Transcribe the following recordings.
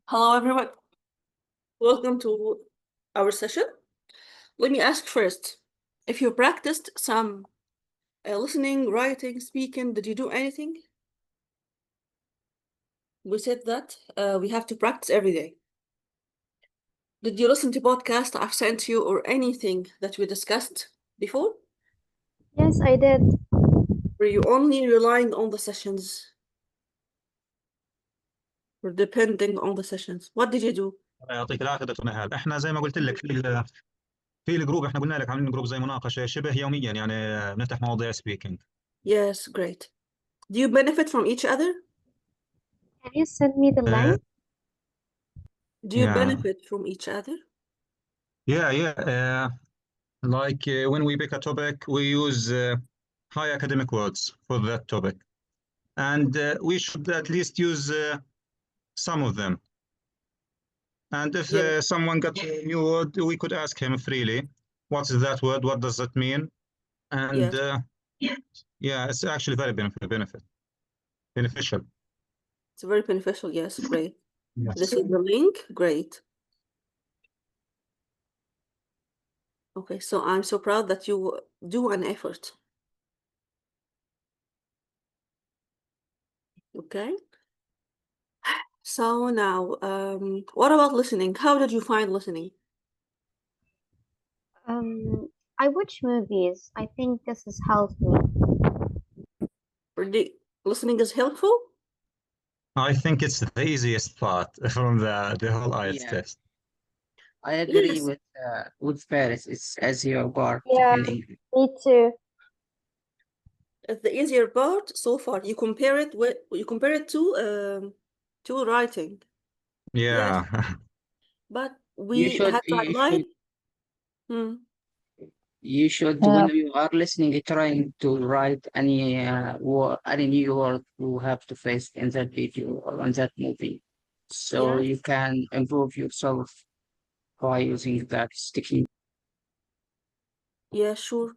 Hello, everyone. Welcome to our session. Let me ask first, if you practiced some listening, writing, speaking, did you do anything? We said that we have to practice every day. Did you listen to podcast I've sent you or anything that we discussed before? Yes, I did. Were you only relying on the sessions or depending on the sessions? What did you do? الله يعطيك العافيه دكتور نهال. احنا زي ما قلت لك في الجروب، احنا قلنا لك عاملين جروب زي مناقشه شبه يوميا، يعني بنفتح مواضيع سبيكينج. Yes, great. Do you benefit from each other? Can you send me the link? Do you Yeah. benefit from each other? Yeah. Like when we pick a topic, we use high academic words for that topic, and we should at least use some of them. And if Yes. someone got a new word, we could ask him freely, what is that word? What does it mean? And Yes. yeah, it's actually very beneficial. It's very beneficial. Yes, great. Yes. This is the link. Great. Okay, so I'm so proud that you do an effort. Okay. So now, what about listening? How did you find listening? I watch movies. I think this has helped me. Really, listening is helpful? I think it's the easiest part from the whole IELTS Yeah. test. I agree Yes. with Paris. It's as your part Yeah. in English. Me too. It's the easier part so far. You compare it to writing. Yeah. But You we should had to you highlight. should you should when you are listening, trying to write any word, any new word you have to face in that video or on that movie, so Yeah. you can improve yourself by using that technique. Yeah, sure.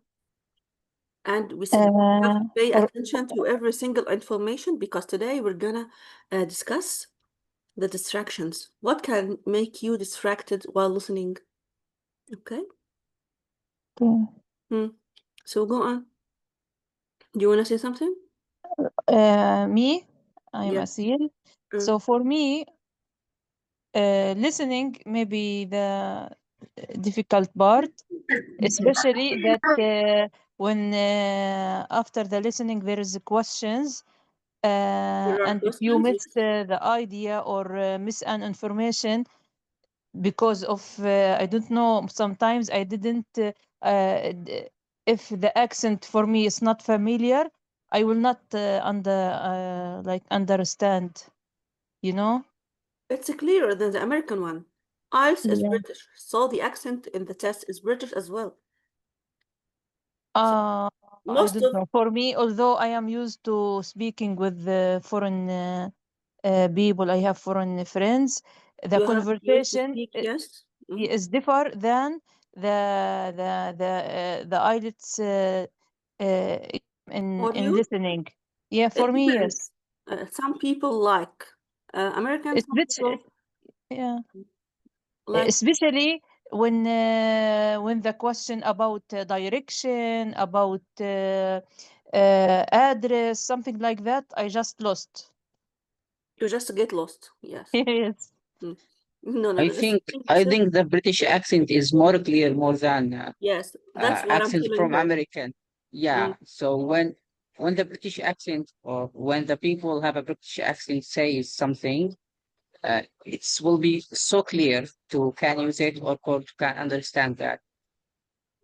And we have to pay or attention to every single information because today we're gonna discuss the distractions. What can make you distracted while listening? Okay. So go on. Do you want to say something? me, I'm Yeah. Asil. So for me, listening may be the difficult part, especially that when after the listening there is questions, There are and if you questions, miss the idea or miss an information because of I don't know, sometimes I didn't if the accent for me is not familiar, I will not understand, you know. It's clearer than the American one. IELTS is Yeah. British, so the accent in the test is British as well. I Most don't of know. For me, although I am used to speaking with foreign people, I have foreign friends. The you have used to conversation speak, yes. is different than the IELTS uh, in Audio, listening. Yeah, it for me, yes. depends. Some people like Americans, It's some people yeah, like especially when the question about direction, about address, something like that, I just lost. you just get lost. Yes. Yes. No. I think the British accent is more clear more than Yes, that's what I'm accent telling from her. American. Yeah. So when the British accent or when the people have a British accent says something, it will be so clear to can use it or can understand that.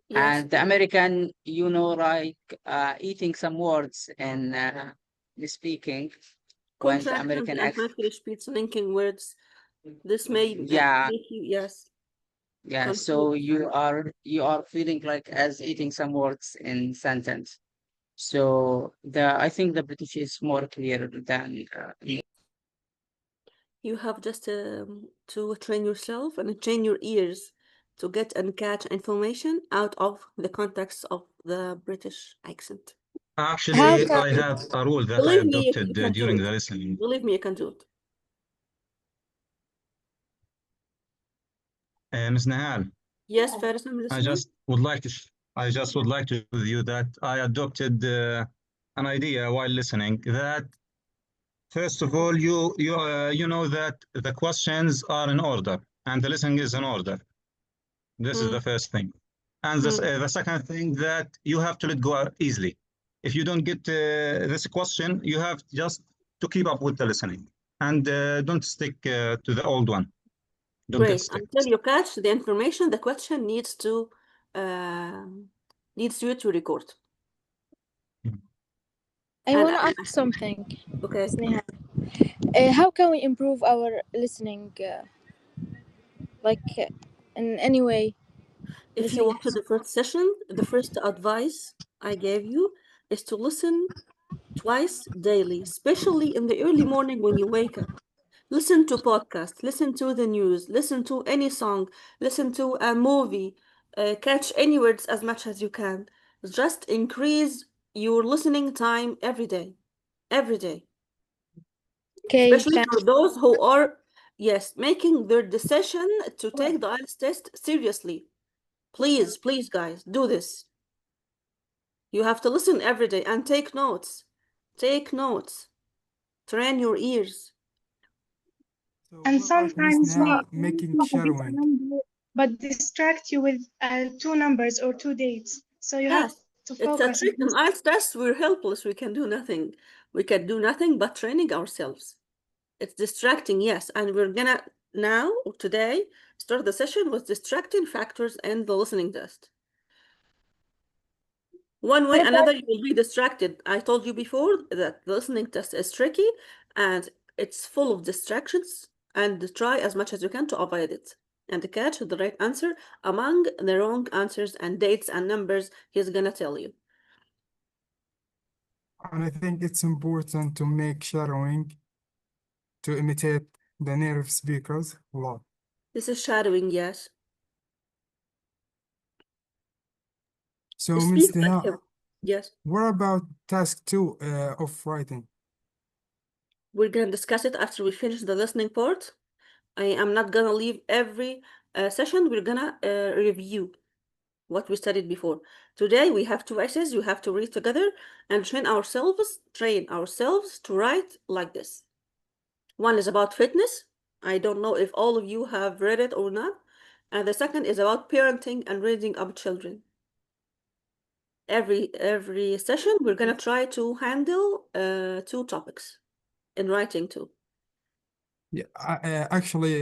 Yes, And the American, like eating some words in the speaking when the contractions American and accent. high speech linking words. This may Yeah, make you, yes, yeah. So confused. you are feeling like as eating some words in sentence. So I think the British is more clear than You have just to train yourself and train your ears to get and catch information out of the context of the British accent. Actually, How I have a rule that I Believe me, adopted you can do during it. the listening. Believe me, you can do it. Ms. Nehal, Yes, Faris, I'm I listening. just would like to share with you that I adopted an idea while listening that first of all you know that the questions are in order and the listening is in order. This is the first thing. And the second thing that you have to let go easily. If you don't get this question, you have just to keep up with the listening and don't stick to the old one. Don't get Great. stuck. Until you catch the information, the question needs you to record. I And want to ask something. okay. It's Nehal. How can we improve our listening, in any way? If you Listening. want to the first session, the first advice I gave you is to listen twice daily, especially in the early morning when you wake up. Listen to podcasts, listen to the news, listen to any song, listen to a movie, catch any words as much as you can. Just increase your listening time every day. Every day. Okay, Especially for those who are, yes, making their decision to take the IELTS test seriously. Please, please, guys, do this. You have to listen every day and take notes. Take notes. Train your ears. And sometimes now making shadowing, but distract you with 2 numbers or 2 dates. So you have Yes, to it's a focus on trick. In IELTS test, we're helpless. We can do nothing. We can do nothing but training ourselves. It's distracting, yes. And we're gonna now, or today, start the session with distracting factors and the listening test. One way or another, you will be distracted. I told you before that the listening test is tricky and it's full of distractions, and try as much as you can to avoid it and catch the right answer among the wrong answers and dates and numbers he's gonna tell you. And I think it's important to make shadowing to imitate the native speakers a lot. This is shadowing, yes. So, Speak Ms. like him. Nehal, Yes. what about task 2 of writing? We're gonna discuss it after we finish the listening part. I am not gonna leave every session. We're gonna review what we studied before. Today we have two essays you have to read together and train ourselves to write like this. One is about fitness. I don't know if all of you have read it or not. And the second is about parenting and raising up children. Every session we're gonna try to handle 2 topics in writing too. Yeah, actually,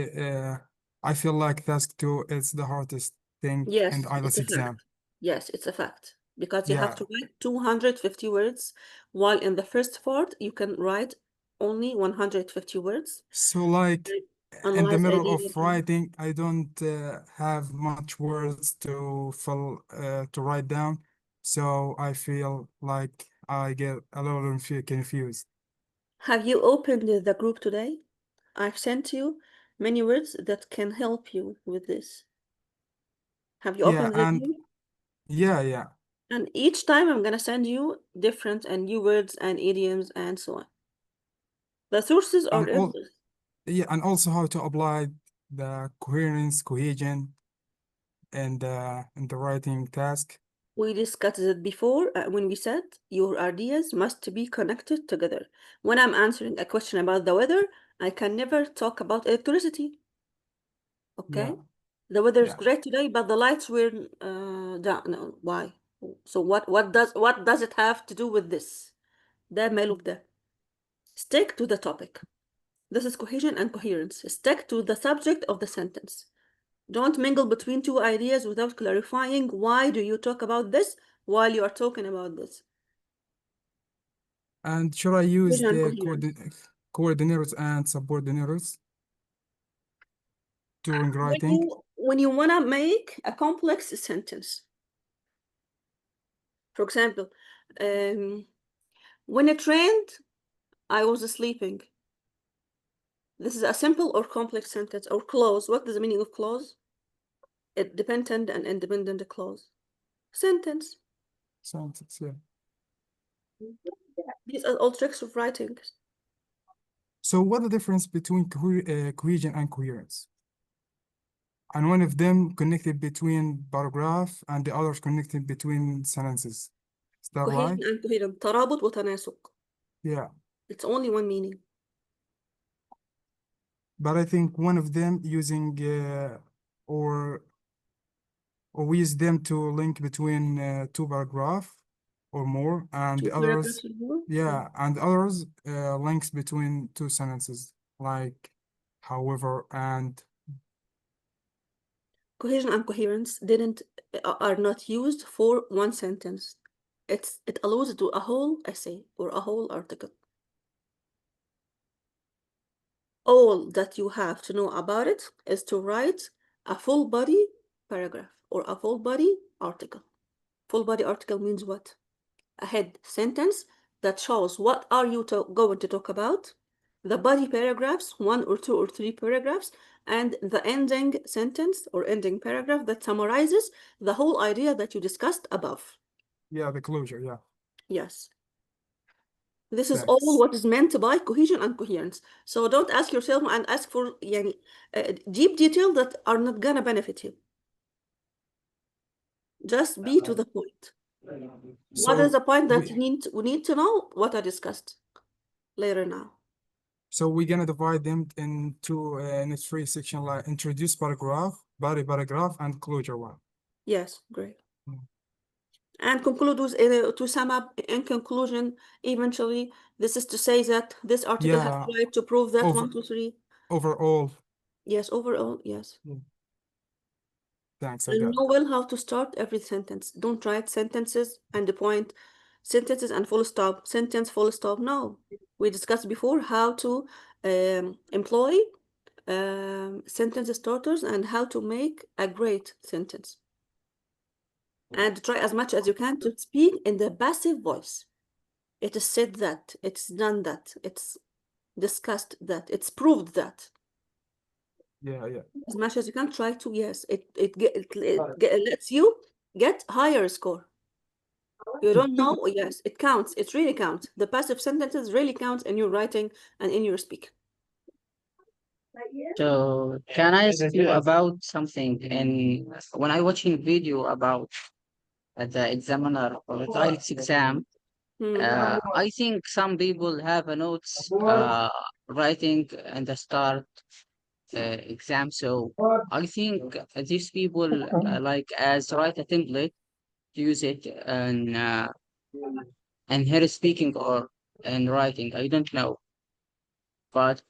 I feel like task 2 is the hardest thing in the Yes, it's IELTS a exam. fact. Yes, it's a fact. Because you have Yeah, to write 250 words, while in the first part you can write only 150 words. so like in the Analyze middle ideas. of writing, I don't have much words to write down, so I feel like I get a little confused. Have you opened the group today? I've sent you many words that can help you with this. Have you Yeah, opened the and group? yeah. And each time I'm gonna send you different and new words and idioms and so on. The sources are And all endless. Yeah, and also how to apply the cohesion in the writing task. We discussed it before when we said your ideas must be connected together. When I'm answering a question about the weather, I can never talk about electricity. Okay? Yeah, The weather is yeah. great today, but the lights were down. No, why? So what does it have to do with this? ده ماله بده. Stick to the topic. This is cohesion and coherence. Stick to the subject of the sentence. Don't mingle between 2 ideas without clarifying why do you talk about this while you are talking about this. And should I use Cohesion and the coherence. coordinators and subordinators during writing? When you wanna make a complex sentence, for example, when it rained, I was sleeping. This is a simple or complex sentence. Or clause. What is the meaning of clause? A dependent and independent clause. Sentence. Sentence, yeah. These are all tricks of writing. So what the difference between cohesion and coherence? and one of them connected between paragraph and the others connected between sentences. Is that right? Cohesion and coherent. ترابط وتناسق. Yeah. It's only one meaning. But I think one of them using or we use them to link between two paragraph or more, and Two the others, paragraphs or more? yeah, and others links between two sentences, like however and Cohesion and coherence are not used for one sentence. It alludes to a whole essay or a whole article. All that you have to know about it is to write a full body paragraph or a full body article. Full body article means what? A head sentence that shows what are you going to talk about, the body paragraphs, 1 or 2 or 3 paragraphs, and the ending sentence or ending paragraph that summarizes the whole idea that you discussed above. yeah, the closure, yeah. Yes. This is Thanks. all what is meant by cohesion and coherence. So don't ask yourself and ask for deep detail that are not gonna benefit you. Just be to the point. What is So the point that we, we need to know? What I discussed later now. so we're gonna divide them into in a three section, like introduce paragraph, body paragraph, and closure one. Yes, great. Mm. And conclude with, to sum up in conclusion, eventually, this is to say that this article has Yeah, tried to prove that over 1, 2, 3. overall. Yes, overall, yes. Thanks, I And got it. know well how to start every sentence. Don't write sentences and the point, sentences and full stop, sentence, full stop. No. We discussed before how to employ sentence starters and how to make a great sentence. And try as much as you can to speak in the passive voice. It is said that, it's done that, it's discussed that, it's proved that. Yeah, yeah. As much as you can, try to, yes, it lets you get higher score. You don't know, yes, it counts, it really counts. The passive sentences really count in your writing and in your speaking. So can I ask you about something? And when I watching video about the examiner or the IELTS exam, I think some people have a notes writing in the start exam. So I think these people like as write a template to use it and here speaking or in writing. I don't know. But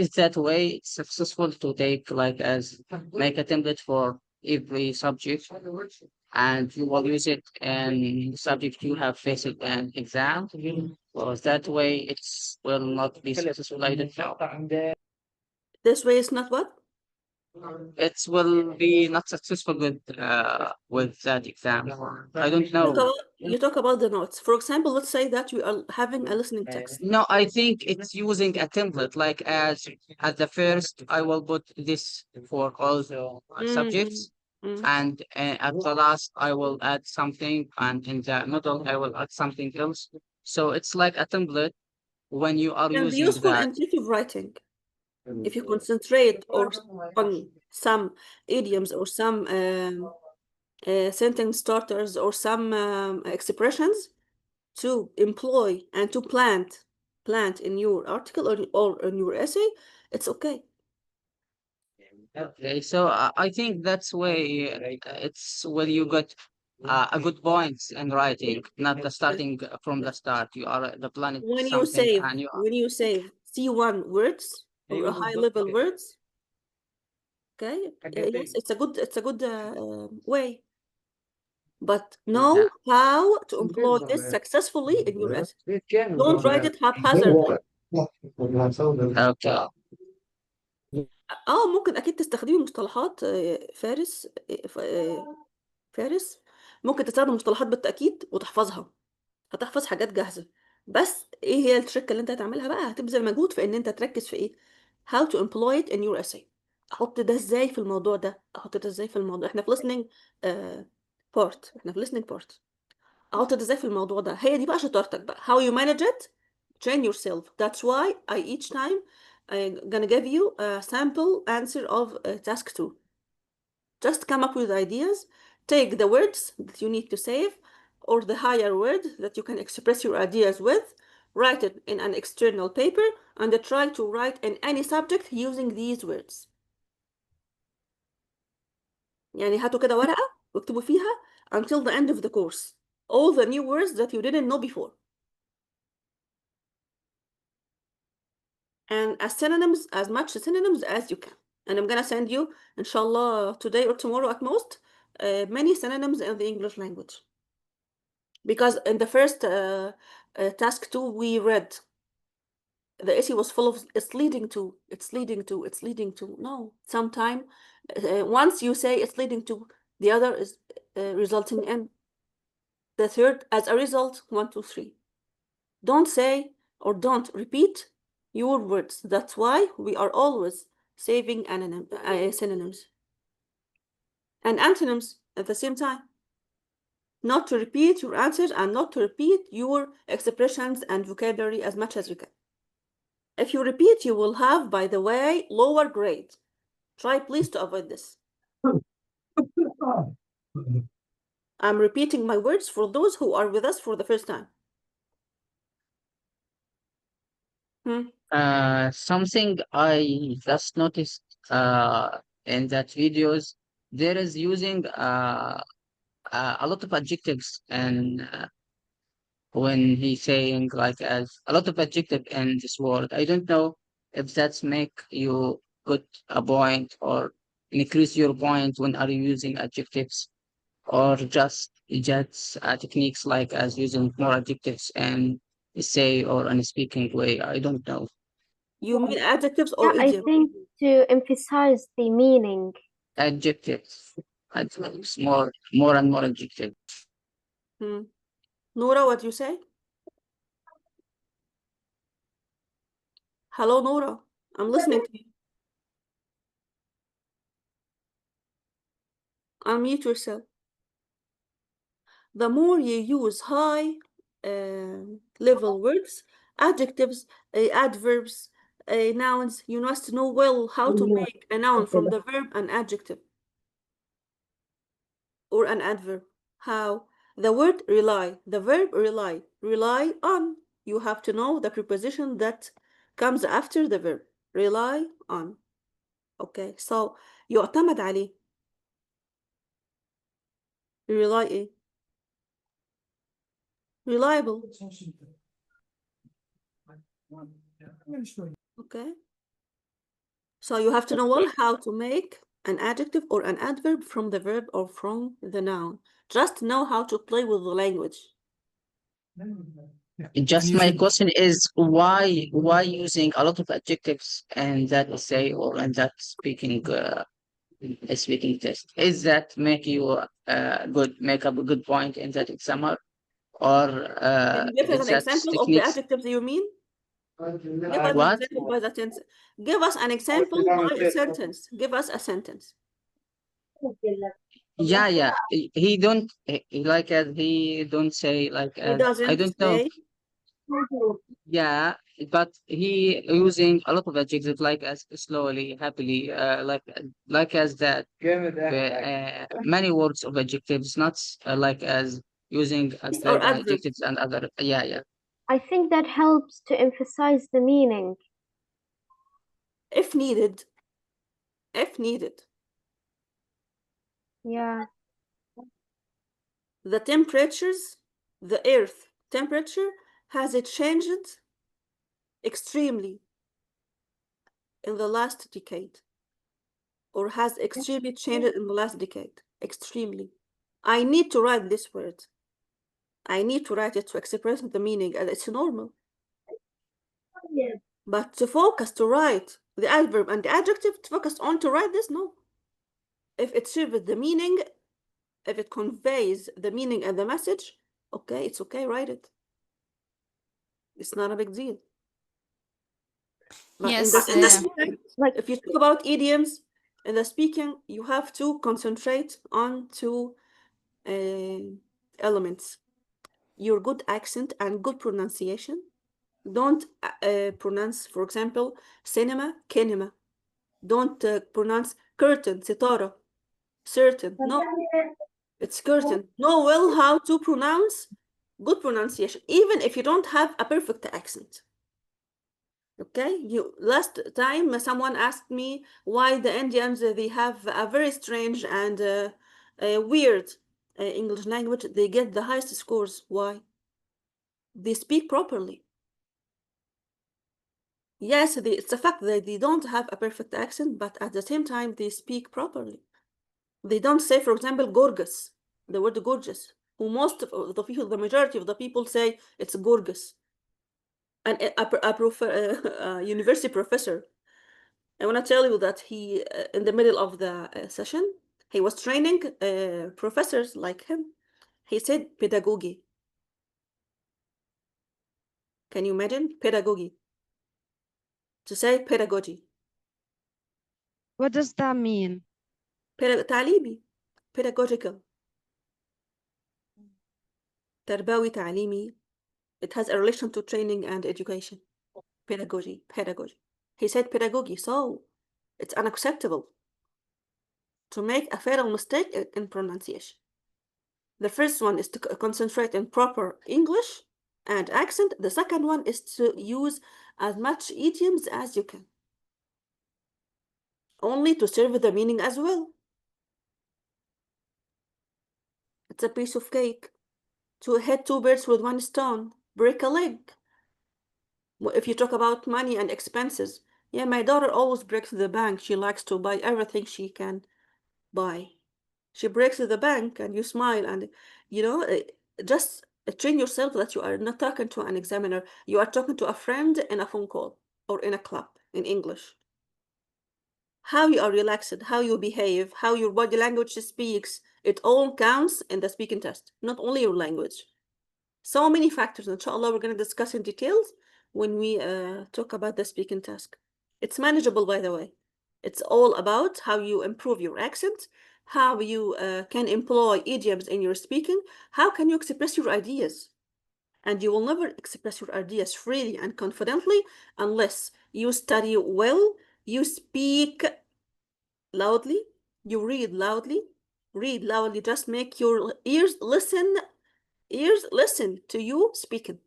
is that way it's successful to take like as make a template for every subject and you will use it in subject you have faced an exam, or that way it's will not be successful? I don't know. This way is not what? It will be not successful with that exam. I don't know. You talk about the notes. For example, let's say that you are having a listening text. No, I think it's using a template. Like as at the first, I will put this for all the subjects, and at the last, I will add something, and in the middle, I will add something else. So it's like a template when you are Can be using useful that. in creative writing. If you concentrate on some idioms or some sentence starters or some expressions to employ and to plant in your article or in your essay, it's okay. Okay, so I think that's way it's where you got a good points in writing, not the starting from the start. You are the planning something and you When you save C1 words or a high level words, okay, yes, it's a good way. But know how to employ this successfully in your essay. Don't write it haphazardly. okay. ممكن اكيد تستخدمي مصطلحات فارس ممكن تستخدم مصطلحات بالتأكيد وتحفظها. هتحفظ حاجات جاهزة. بس ايه هي التركة اللي انت هتعملها بقى؟ هتبذل مجهود في ان انت تركز في ايه؟ How to employ it in your essay. احط ده ازاي في الموضوع ده؟ احط ده ازاي في الموضوع؟ احنا في listening part. احنا في listening part. احط ده ازاي في الموضوع ده؟ هي دي بقى شطارتك بقى. How you manage it? Train yourself. That's why I each time I'm gonna give you a sample answer of task 2. Just come up with ideas. Take the words that you need to save or the higher word that you can express your ideas with. Write it in an external paper and try to write in any subject using these words. يعني هاتوا كده ورقة واكتبوا فيها until the end of the course all the new words that you didn't know before. And as much synonyms as you can. And I'm gonna send you, inshallah, today or tomorrow at most, many synonyms in the English language. Because in the first task 2, we read the essay was full of it's leading to, it's leading to, it's leading to. No, sometime once you say it's leading to, the other is resulting in. The third, as a result, 1, 2, 3. Don't say or don't repeat your words. That's why we are always saving synonyms and antonyms at the same time. Not to repeat your answers and not to repeat your expressions and vocabulary as much as you can. If you repeat, you will have, by the way, lower grade. Try please to avoid this. I'm repeating my words for those who are with us for the first time. Something I just noticed in that videos, there is using a lot of adjectives and when he's saying like as a lot of adjective in this word. I don't know if that's make you put a point or increase your point when are you using adjectives or just techniques like as using more adjectives and say or in a speaking way. I don't know. You mean adjectives or Yeah, I idioms? think to emphasize the meaning. Adjectives. More and more adjectives. Nora, what do you say? Hello, Nora. I'm listening to you. Unmute yourself. The more you use high level words, adjectives, adverbs, nouns, you must know well how to make a noun from the verb an adjective or an adverb. How? The word rely, the verb rely, rely on. You have to know the preposition that comes after the verb. Rely on. Okay, so يعتمد عليه. Rely إيه؟ Reliable. Okay. So you have to know well how to make an adjective or an adverb from the verb or from the noun. Just know how to play with the language. Just my question is why using a lot of adjectives and that essay or in that speaking test? Is that make you make up a good point in that exam or Can you give us is an that example of the techniques? adjectives you mean? Give us an What? example by the sentence. Give us an example by a sentence. Give us a sentence. Yeah. He don't like he don't say like He I doesn't don't know. say. Yeah, but he using a lot of adjectives like as slowly, happily, like as that many words of adjectives, not like as using Or adverb and adverb. adjectives and other. Yeah. I think that helps to emphasize the meaning. If needed. If needed. Yeah. The temperatures, the earth temperature, has it changed extremely in the last decade? Or has extremely changed in the last decade? Extremely. I need to write this word. I need to write it to express the meaning, and it's normal. But to focus to write the adverb and the adjective, to focus on to write this, no. If it serves the meaning, if it conveys the meaning and the message, okay, it's okay, write it. It's not a big deal. But in the speaking, Like if you talk about idioms, in the speaking, you have to concentrate on two elements. Your good accent and good pronunciation. Don't pronounce, for example, cinema, kinema. Don't pronounce curtain, sitara. Certain. No, it's certain. Know well how to pronounce, good pronunciation, even if you don't have a perfect accent. Okay, last time someone asked me why the Indians they have a very strange and weird English language. They get the highest scores. Why? They speak properly. Yes, it's a fact that they don't have a perfect accent, but at the same time they speak properly. They don't say, for example, gorgeous, the word gorgeous. Who most of the people, the majority of the people say it's gorgeous. And a university professor, I want to tell you that he, in the middle of the session, he was training professors like him. He said pedagogy. Can you imagine? Pedagogy. To say pedagogy. What does that mean? تعليمي. Pedagogical. تربوي تعليمي. It has a relation to training and education. Pedagogy. He said pedagogy, so it's unacceptable to make a fatal mistake in pronunciation. The first one is to concentrate in proper English and accent. The second one is to use as much idioms as you can, only to serve the meaning as well. It's a piece of cake. To hit two birds with one stone, break a leg. If you talk about money and expenses, yeah, my daughter always breaks the bank. She likes to buy everything she can buy. She breaks the bank and you smile and, you know, just train yourself that you are not talking to an examiner. You are talking to a friend in a phone call or in a club in English. How you are relaxed, how you behave, how your body language speaks, it all counts in the speaking test, not only your language. So many factors, inshallah, we're going to discuss in details when we talk about the speaking task. It's manageable, by the way. It's all about how you improve your accent, how you can employ idioms in your speaking, how can you express your ideas. And you will never express your ideas freely and confidently unless you study well, you speak loudly, you read loudly, just make your ears listen to you speaking.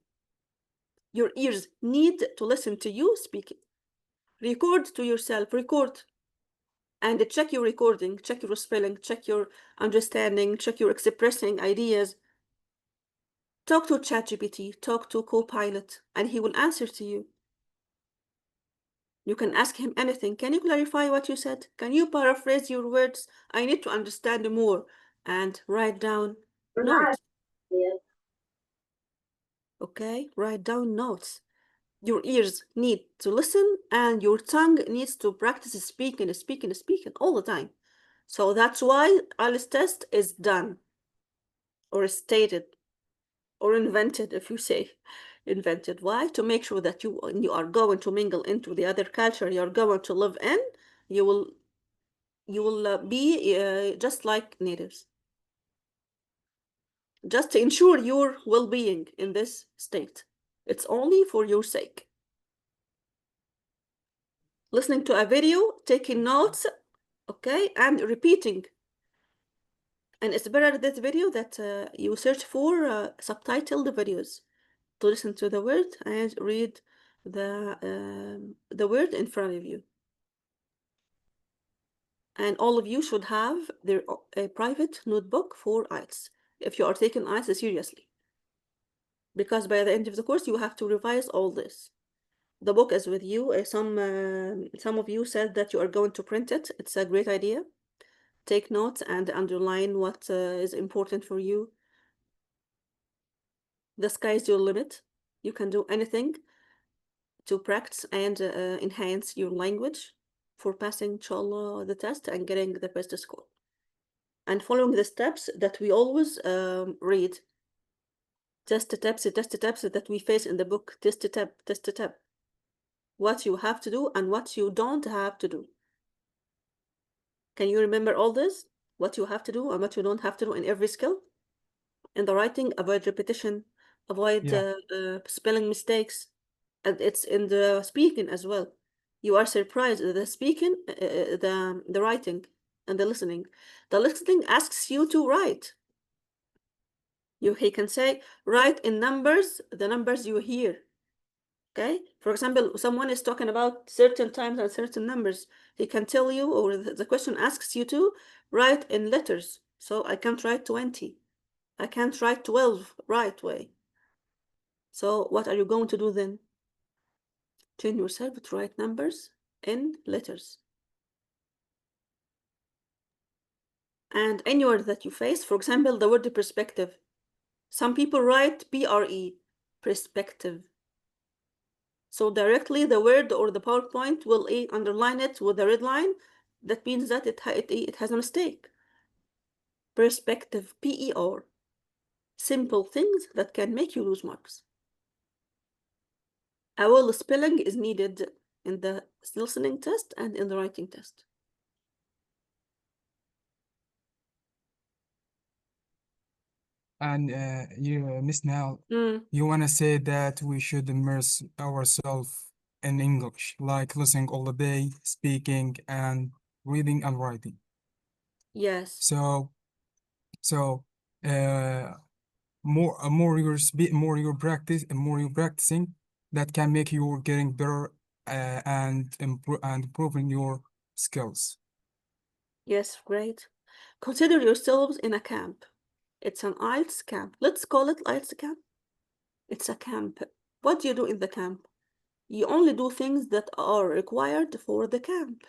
Your ears need to listen to you speaking. Record to yourself, record. And check your recording, check your spelling, check your understanding, check your expressing ideas. Talk to ChatGPT, talk to Copilot, and he will answer to you. You can ask him anything. Can you clarify what you said? Can you paraphrase your words? I need to understand more. And write down notes. Okay, write down notes. Your ears need to listen and your tongue needs to practice speaking all the time. So that's why IELTS test is done or stated or invented, if you say invented. Why? To make sure that you are going to mingle into the other culture you're going to live in, you will be just like natives. Just to ensure your well-being in this state. It's only for your sake. Listening to a video, taking notes, okay, and repeating. And it's better this video that you search for subtitled videos to listen to the word and read the word in front of you. And all of you should have a private notebook for IELTS if you are taking IELTS seriously. Because by the end of the course, you have to revise all this. The book is with you. Some of you said that you are going to print it. It's a great idea. Take notes and underline what is important for you. The sky is your limit. You can do anything to practice and enhance your language for passing, inshallah, the test and getting the best score. And following the steps that we always read. Test steps that we face in the book. Test step. What you have to do and what you don't have to do. Can you remember all this? What you have to do and what you don't have to do in every skill? In the writing, avoid repetition, avoid spelling mistakes. And it's in the speaking as well. You are surprised at the speaking, the writing. and the listening. The listening asks you to write. He can say, write in numbers, the numbers you hear. Okay? For example, someone is talking about certain times and certain numbers. He can tell you, or the question asks you to write in letters. So I can't write 20. I can't write 12 right way. So what are you going to do then? Train yourself to write numbers in letters. And any word that you face, for example, the word perspective. Some people write PRE, perspective. So directly the word or the PowerPoint will underline it with a red line. That means that it has a mistake. Perspective, PER. Simple things that can make you lose marks. A well spelling is needed in the listening test and in the writing test. And Miss Nehal, you want to say that we should immerse ourselves in English, like listening all the day, speaking and reading and writing. Yes. So more you're practicing, that can make you getting better and improving your skills. Yes, great. Consider yourselves in a camp. It's an IELTS camp. Let's call it IELTS camp. It's a camp. What do you do in the camp? You only do things that are required for the camp.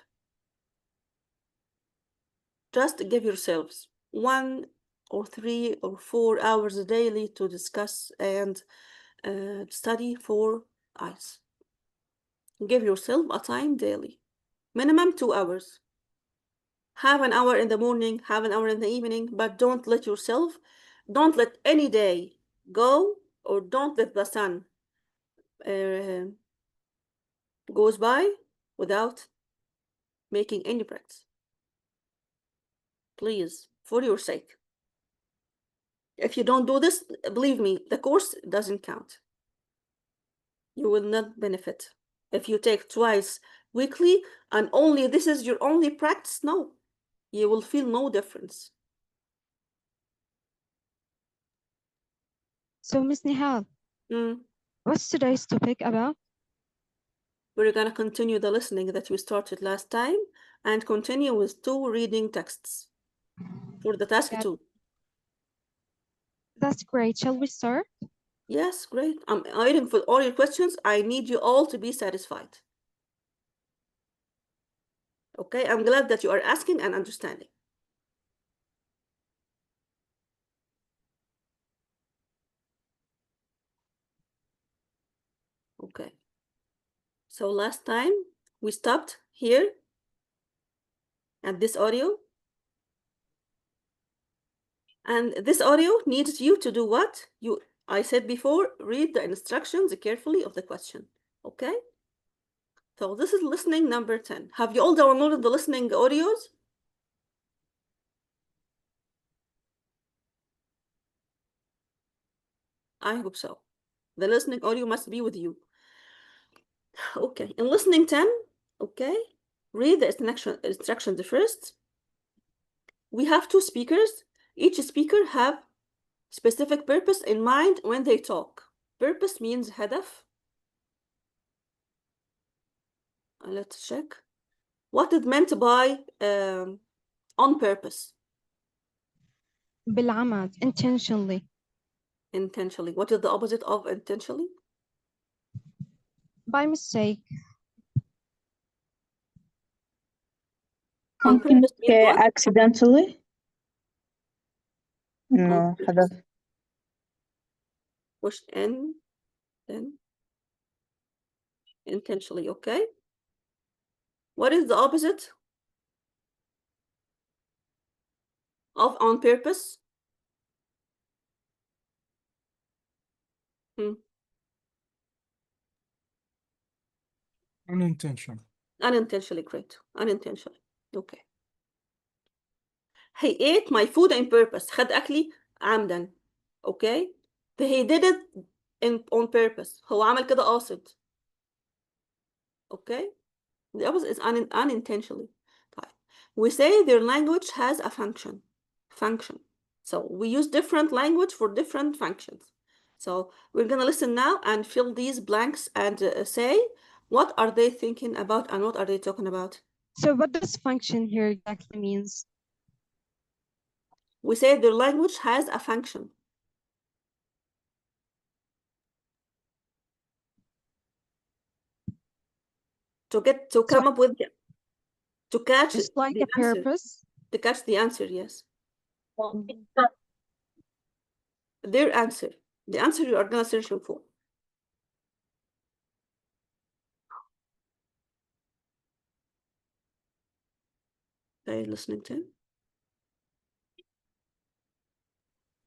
Just give yourselves 1 or 3 or 4 hours daily to discuss and study for IELTS. Give yourself a time daily, minimum 2 hours. Have an hour in the morning, have an hour in the evening, but don't let any day go, or don't let the sun goes by without making any practice. Please, for your sake. If you don't do this, believe me, the course doesn't count. You will not benefit. If you take twice weekly and only this is your only practice, no, you will feel no difference. So, Miss Nehal, what's today's topic about? We're going to continue the listening that we started last time and continue with 2 reading texts for the task 2. That's great. Shall we start? Yes, great. I'm waiting for all your questions. I need you all to be satisfied. Okay, I'm glad that you are asking and understanding. Okay. So last time we stopped here at this audio. And this audio needs you to do what? I said before, read the instructions carefully of the question. Okay? So this is listening number 10. Have you all downloaded the listening audios? I hope so. The listening audio must be with you. Okay, in listening 10, okay, read the instructions first. We have 2 speakers. Each speaker have specific purpose in mind when they talk. Purpose means هدف. Let's check. What is meant by on purpose? بالعمد, intentionally. Intentionally. What is the opposite of intentionally? By mistake. On purpose means what? Accidentally? No, On هدف. Push in, then intentionally, okay? What is the opposite of on purpose? Unintentional. Unintentionally, great. Unintentionally, okay. He ate my food on purpose. خد أكلي عمدا. Okay? He did it on purpose. هو عمل كده قاصد. Okay? The opposite is unintentionally. طيب. We say their language has a function. So we use different language for different functions. So we're gonna listen now and fill these blanks and say what are they thinking about and what are they talking about. So what does function here exactly means? We say their language has a function. To come up with to catch It's like the a answer. purpose. To catch the answer, yes. Their answer. The answer you are gonna search for. Are you listening to?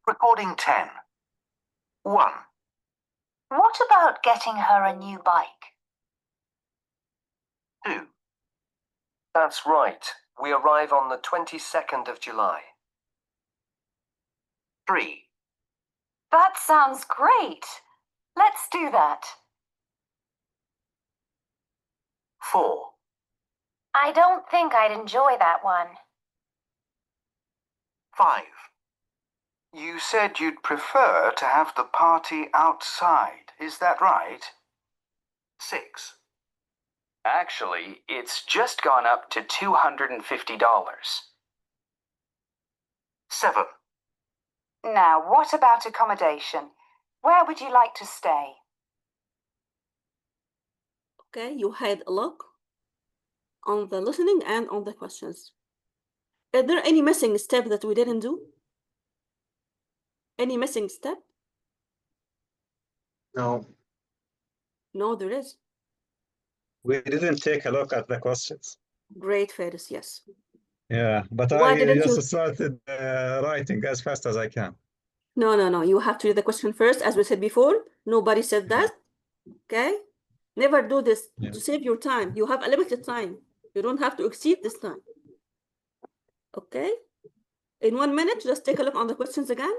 Recording 10. 1. What about getting her a new bike? 2. That's right. We arrive on the 22nd of July. 3. That sounds great. Let's do that. 4. I don't think I'd enjoy that one. 5. You said you'd prefer to have the party outside, is that right? 6. Actually, it's just gone up to $250. 7. Now, what about accommodation? Where would you like to stay? Okay, you had a look on the listening and on the questions. Is there any missing step that we didn't do? Any missing step? No. No, there is. We didn't take a look at the questions. Great, Faris, yes. Yeah, but Why I didn't just you? started writing as fast as I can. No. You have to read the question first, as we said before. Nobody said that. Okay? Never do this to save your time. You have a limited time. You don't have to exceed this time. Okay? In 1 minute, just take a look on the questions again.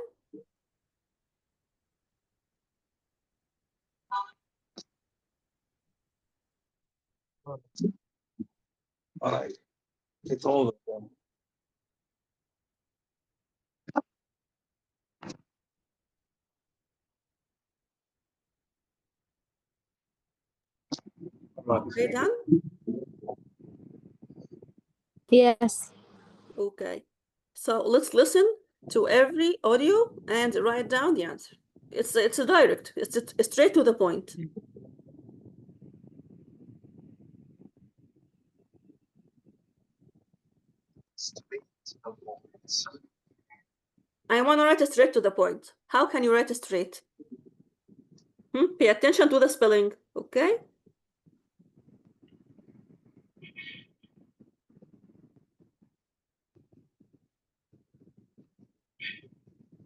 All right. It's all of them. Okay, done? Yes. Okay. So let's listen to every audio and write down the answer. It's a direct. It's straight to the point. I want to write it straight to the point. How can you write it straight? Pay attention to the spelling, okay?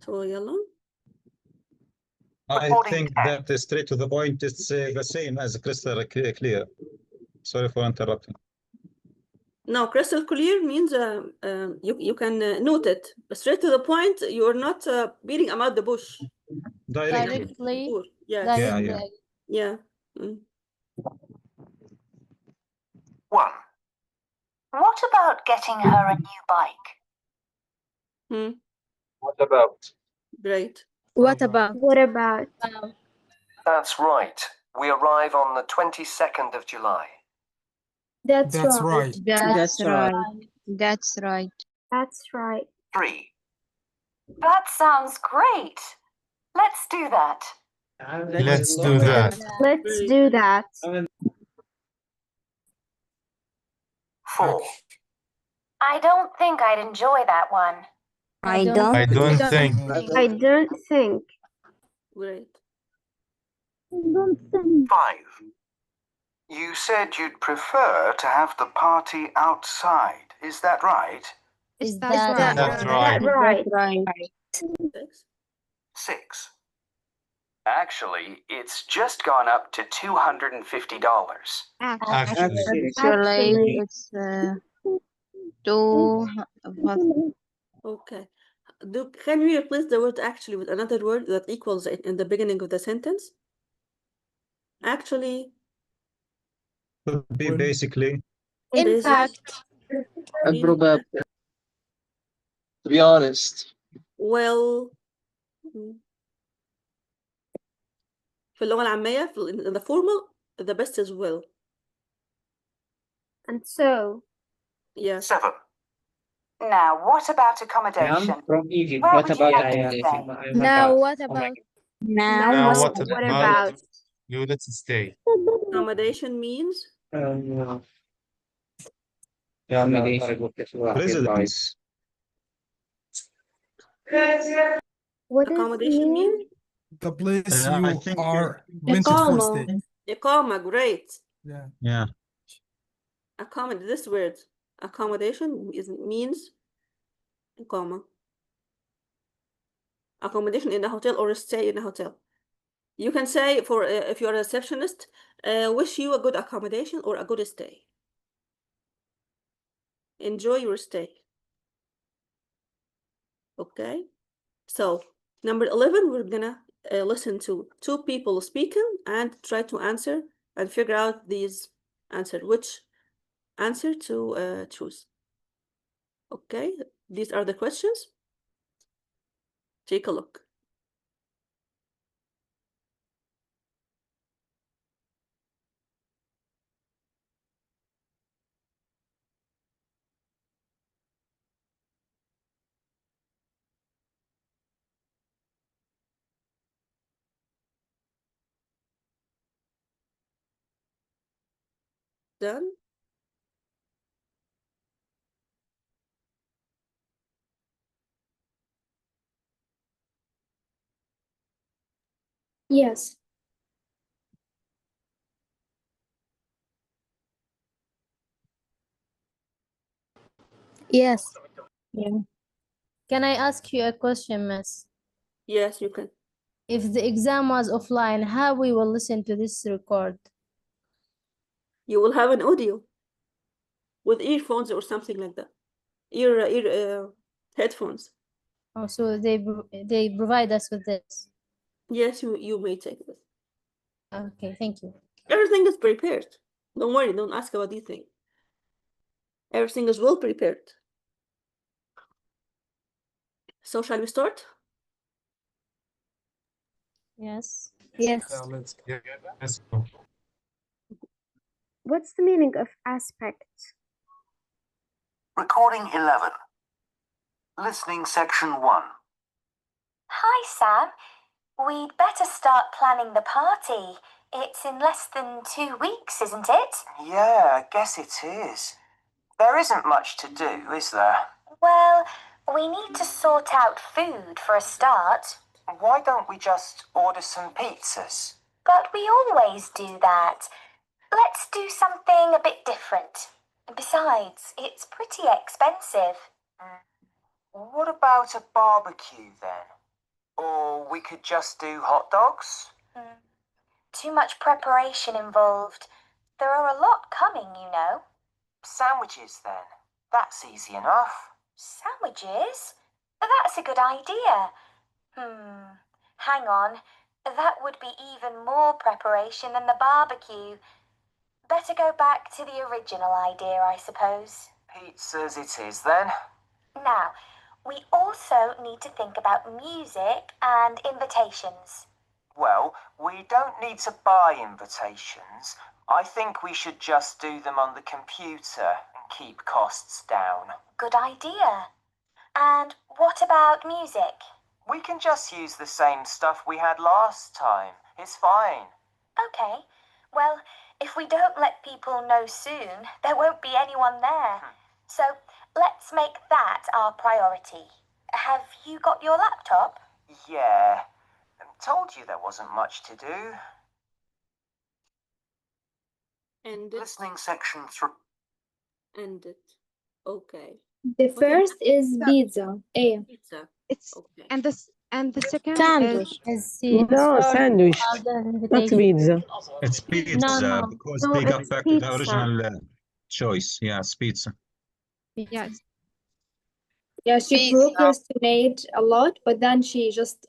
So, yalla. I think that the straight to the point is the same as crystal clear. Sorry for interrupting. No, crystal clear means you can note it. Straight to the point, you're not beating about the bush. Directly. Yes. Directly. Yeah. Mm. 1. What about getting her a new bike? What about? Great. What about? What about? That's right. We arrive on the 22nd of July. That's That's right. right. That's right. That's right. That's right. 3. That sounds great. Let's do that. Let's do that. Let's do that. 4. I don't think I'd enjoy that one. I don't I don't think. I don't think. Great. 5. You said you'd prefer to have the party outside, is that right? Is that that That's right? right. 6. Actually, it's just gone up to $250. Actually. It's two. Okay. Can we replace the word actually with another word that equals it in the beginning of the sentence? Actually. Could be basically. In fact. means probably. To be honest. well. في اللغة العامية in the formal the best is well. And so. Yes. 7. Now, what about accommodation? From Egypt. Where What would you about like to stay? Now, what about? Now what about? You let's stay. Accommodation means Residence. What does it accommodation mean? means The place I you think are rented for إقامة. stay. إقامة. Great. Yeah. yeah. Accommodate. This word accommodation means إقامة. Accommodation in a hotel or stay in a hotel. You can say for if you're a receptionist, wish you a good accommodation or a good stay. Enjoy your stay. Okay. So number 11, we're gonna listen to 2 people speaking and try to answer and figure out these answer, which answer to choose. Okay, these are the questions. Take a look. Done? Yes. Yes. Yeah. Can I ask you a question, Miss? Yes, you can. If the exam was offline, how we will listen to this record? You will have an audio with earphones or something like that. Headphones. Oh, so they provide us with this. Yes, you may take this. Okay, thank you. Everything is prepared. Don't worry, don't ask about these things. Everything is well prepared. So shall we start? Yes. Yes. Let's go. What's the meaning of aspect? Recording 11. Listening section 1. Hi, Sam. We'd better start planning the party. It's in less than 2 weeks, isn't it? Yeah, I guess it is. There isn't much to do, is there? Well, we need to sort out food for a start. Why don't we just order some pizzas? But we always do that. Let's do something a bit different. Besides, it's pretty expensive. What about a barbecue then? Or we could just do hot dogs? Too much preparation involved. There are a lot coming, you know. Sandwiches then. That's easy enough. Sandwiches? That's a good idea. Hang on. That would be even more preparation than the barbecue. Better go back to the original idea, I suppose. Pizzas it is then. Now, we also need to think about music and invitations. Well, we don't need to buy invitations. I think we should just do them on the computer and keep costs down. Good idea. And what about music? We can just use the same stuff we had last time. It's fine. Okay. Well, if we don't let people know soon, there won't be anyone there. So let's make that our priority. Have you got your laptop? Yeah. Told you there wasn't much to do. And Listening section 3. End it. Okay. The first is pizza. A. Pizza. It's Okay. and the second Sandwich. is C. No, sandwich, not pizza. It's pizza No. because No, they got it's back to the pizza. original choice. Yeah, it's pizza. Yes. Yeah, she procrastinate a lot, but then she just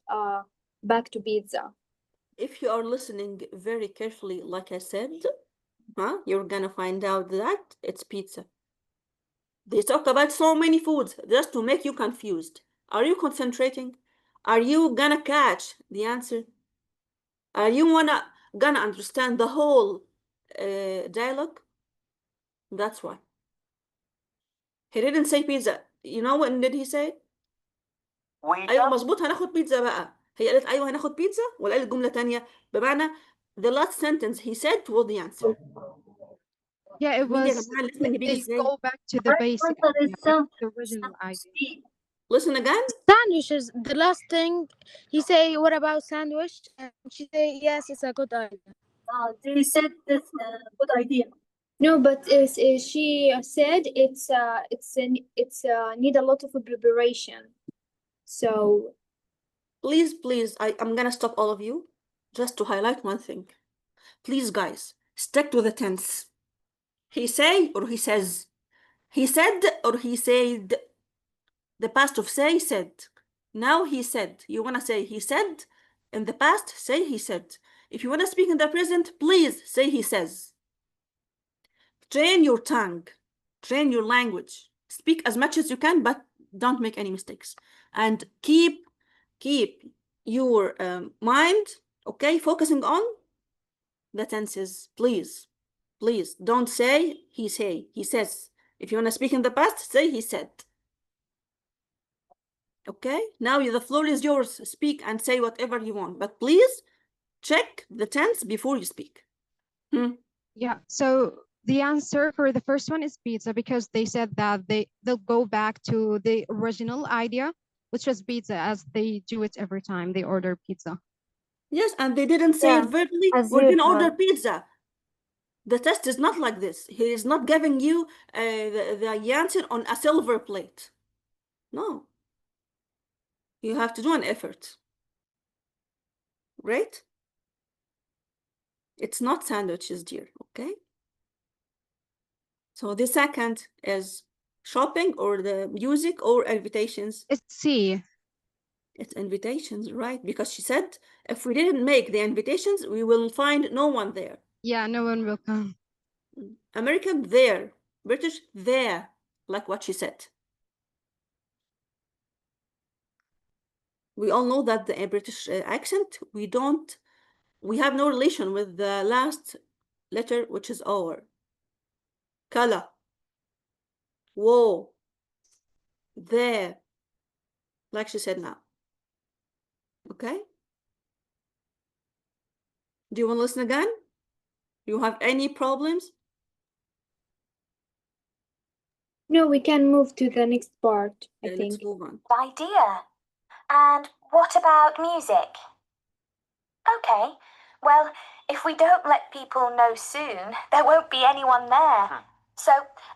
back to pizza. If you are listening very carefully, like I said, you're gonna find out that it's pizza. They talk about so many foods just to make you confused. Are you concentrating? Are you gonna catch the answer? Are you gonna understand the whole dialogue? That's why. He didn't say pizza. You know what did he say? ايوه مظبوط هناخد بيتزا بقى. هي قالت ايوه هناخد بيتزا ولا قالت جملة تانية بمعنى the last sentence he said was the answer. Yeah, it مين يا was. جماعة اللي بيجي They ازاي؟ go back to the basic idea, back to the original idea. Listen again. Sandwiches. The last thing he say, what about sandwich? And she say, yes, it's a good idea. They said that's a good idea. No, but she said it's need a lot of preparation. So Please, I'm gonna stop all of you just to highlight one thing. Please, guys, stick to the tense. He say or he says. He said or he said. The past of say, said. Now he said. You wanna say he said? In the past, say he said. If you wanna speak in the present, please say he says. Train your tongue. Train your language. Speak as much as you can, but don't make any mistakes. And keep your mind, okay, focusing on the tenses, please. Please don't say he says. If you want to speak in the past, say he said. Okay, now the floor is yours. Speak and say whatever you want, but please check the tense before you speak. Yeah, so the answer for the first one is pizza because they said that they'll go back to the original idea, which was pizza, as they do it every time they order pizza. Yes, and they didn't say it verbally. We're gonna order pizza. The test is not like this. He is not giving you the answer on a silver plate. No. You have to do an effort. Right? It's not sandwiches, dear. Okay? So the second is shopping or the music or invitations. It's C. It's invitations, right? Because she said if we didn't make the invitations, we will find no one there. Yeah, no one will come. American, there. British, there. Like what she said. We all know that the British accent, we have no relation with the last letter, which is our. Color. Whoa. There. Like she said now. Okay? Do you want to listen again? Do you have any problems? No, we can move to the next part, I think. Let's move on. Idea. And what about music? Okay, well, if we don't let people know soon, there won't be anyone there. So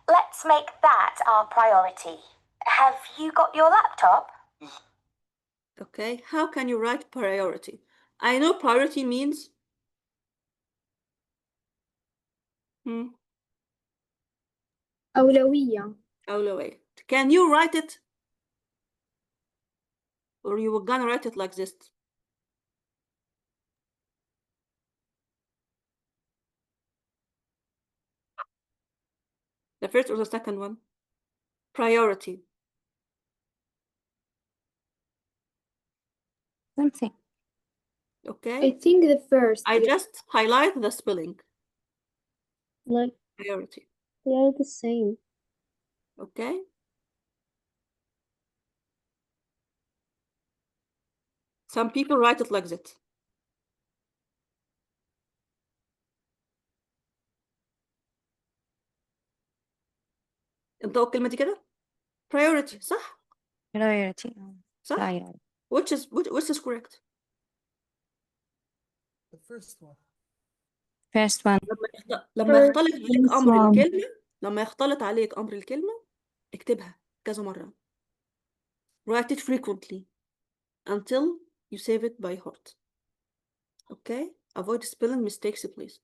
let's make that our priority. Have you got your laptop? Okay, how can you write priority? I know priority means أولوية. أولوية. Can you write it? Or you were gonna write it like this? The first or the second one? Priority. Something. Okay. I think the first. I just highlight the spelling. Like Priority. they are the same. Okay. Some people write it like that. انطقوا الكلمة دي كده. Priority صح؟ Priority. صح؟ Priority. Which is correct? The first one. First one. لما يختلط عليك أمر الكلمة، لما يختلط عليك أمر الكلمة اكتبها كذا مرة. Write it frequently until you save it by heart. Okay? Avoid spelling mistakes, please.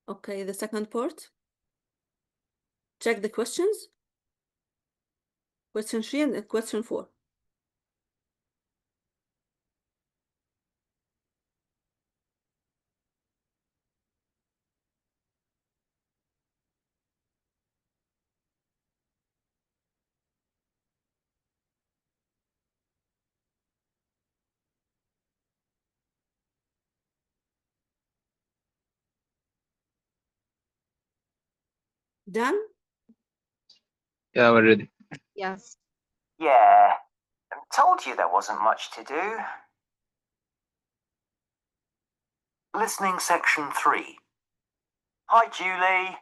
Okay, the second part. Check the questions. Question 3 and question 4. Done? Yeah, we're ready. Yes. Yeah, told you there wasn't much to do. Listening section 3. Hi, Julie.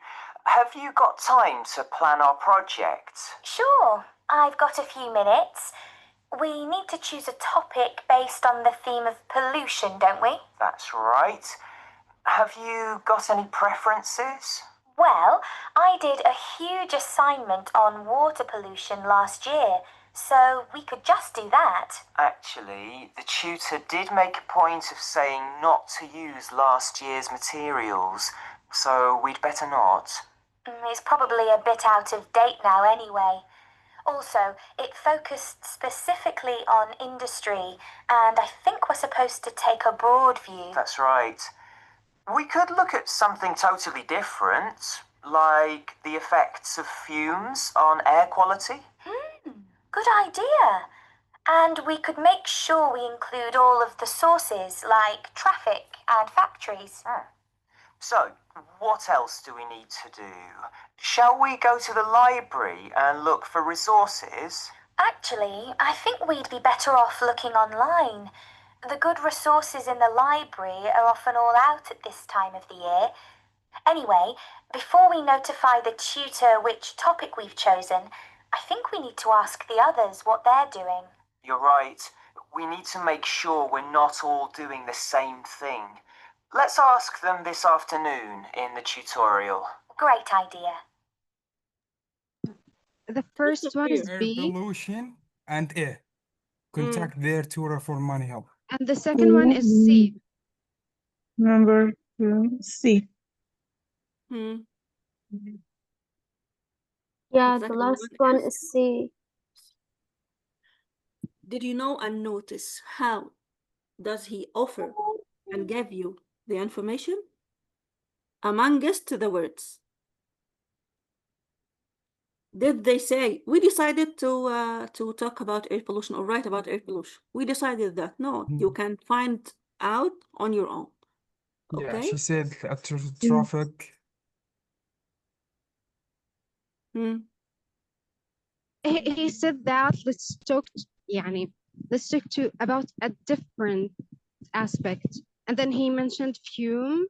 Have you got time to plan our project? Sure, I've got a few minutes. We need to choose a topic based on the theme of pollution, don't we? That's right. Have you got any preferences? Well, I did a huge assignment on water pollution last year, so we could just do that. Actually, the tutor did make a point of saying not to use last year's materials, so we'd better not. It's probably a bit out of date now anyway. Also, it focused specifically on industry, and I think we're supposed to take a broad view. That's right. We could look at something totally different, like the effects of fumes on air quality. Good idea. And we could make sure we include all of the sources, like traffic and factories. So, what else do we need to do? Shall we go to the library and look for resources? Actually, I think we'd be better off looking online. The good resources in the library are often all out at this time of the year. Anyway, before we notify the tutor which topic we've chosen, I think we need to ask the others what they're doing. You're right. We need to make sure we're not all doing the same thing. Let's ask them this afternoon in the tutorial. Great idea. The first one is Air B, pollution and air. Contact their tutor for money help. and the second one is C. Number 2, C. Hmm. Yeah, the Second last one one is C. Did you know and notice how does he offer and give you the information? Amongst the words. Did they say we decided to talk about air pollution or write about air pollution? We decided that no, you can find out on your own. Yeah, Okay. she said traffic. He said that let's talk to about a different aspect. And then he mentioned fume.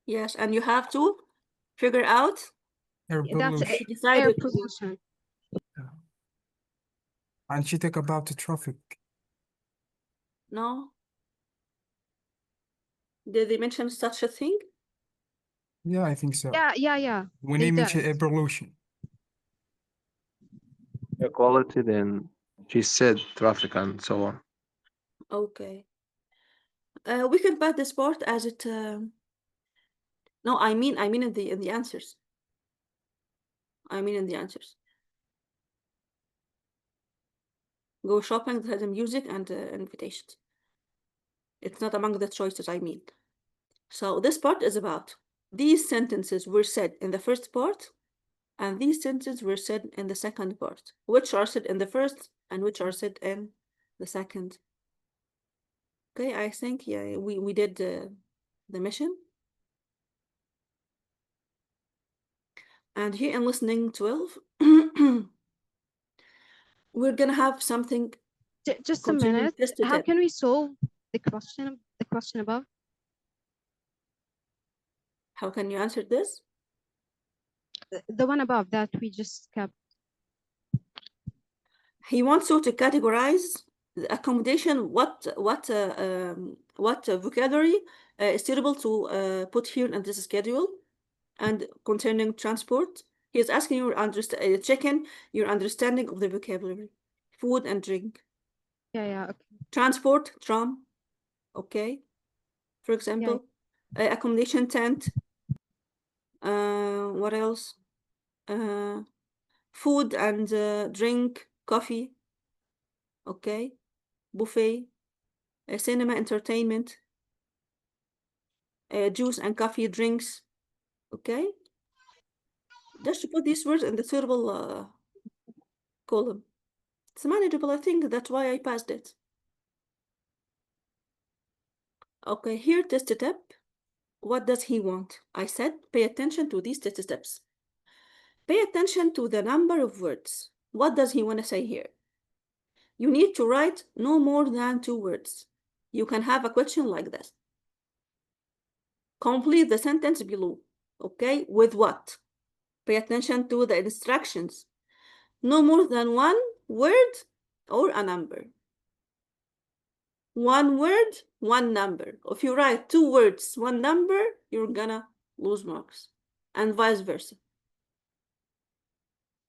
Yes, and you have to figure out Air That's pollution. air pollution. And she talk about the traffic. No. Did they mention such a thing? Yeah, I think so. Yeah. When they he mentioned did. air pollution. Equality, then she said traffic and so on. Okay. We can pass this part as it. No, I mean in the answers. I mean in the answers. Go shopping that has music and invitations. It's not among the choices, I mean. So this part is about these sentences were said in the first part, and these sentences were said in the second part, which are said in the first and which are said in the second. Okay, I think yeah, we did the mission. And here in listening 12, we're gonna have something. Just a minute. How can we solve the question above? How can you answer this? The one above that we just kept. He wants you to categorize the accommodation, what vocabulary is suitable to put here in this schedule, and concerning transport, he is asking you checking your understanding of the vocabulary, food and drink. Yeah. Okay. Transport, tram, okay. For example, accommodation tent. What else? Food and drink, coffee. Okay. Buffet, cinema, entertainment, juice and coffee, drinks. Okay. Just to put these words in the suitable column. It's manageable, I think. That's why I passed it. Okay, here, test tip. What does he want? I said, pay attention to these steps. Pay attention to the number of words. What does he want to say here? You need to write no more than 2 words. You can have a question like this. Complete the sentence below. Okay, with what? Pay attention to the instructions. No more than 1 word or a number. 1 word, 1 number. If you write 2 words, 1 number, you're gonna lose marks. And vice versa.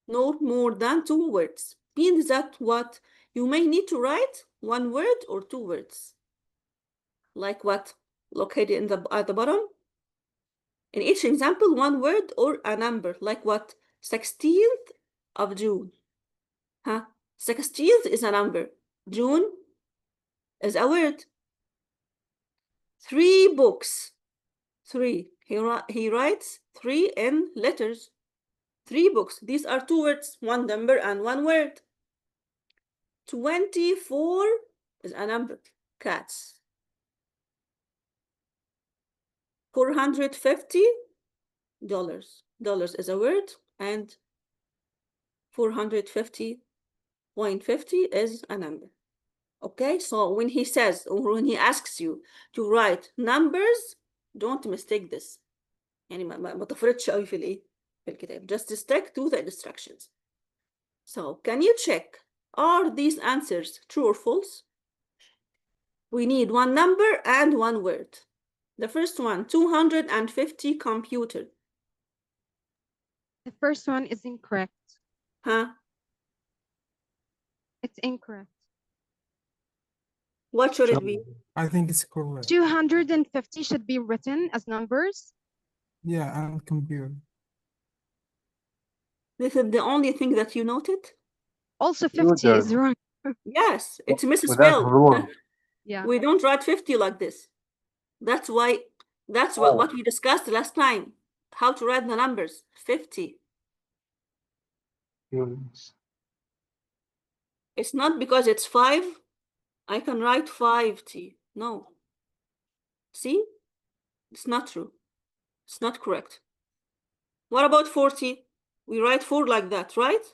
No more than 2 words. Means that what? You may need to write 1 word or 2 words. Like what? Located at the bottom. In each example, 1 word or a number. Like what? 16th of June. Huh? 16th is a number. June is a word. 3 books. 3. He writes 3 in letters. 3 books. These are 2 words, 1 number and 1 word. 24 is a number. Cats. 450 dollars. Dollars is a word, and 450.50 is a number. Okay, so when he says, or when he asks you to write numbers, don't mistake this. يعني ما تفرطش قوي في الايه في الكتاب. Just stick to the instructions. So, can you check, are these answers true or false? We need 1 number and 1 word. The first one, 250 computer. The first one is incorrect. Huh? It's incorrect. What should it be? I think it's correct. 250 should be written as numbers. Yeah, and computer. This is the only thing that you noted? Also 50 is wrong. Yes, it's Without misspelled. rule. Yeah. We don't write 50 like this. That's why, that's what we discussed last time. How to write the numbers. 50. It's not because it's 5, I can write 5T. No. See? It's not true. It's not correct. What about 40? We write 4 like that, right?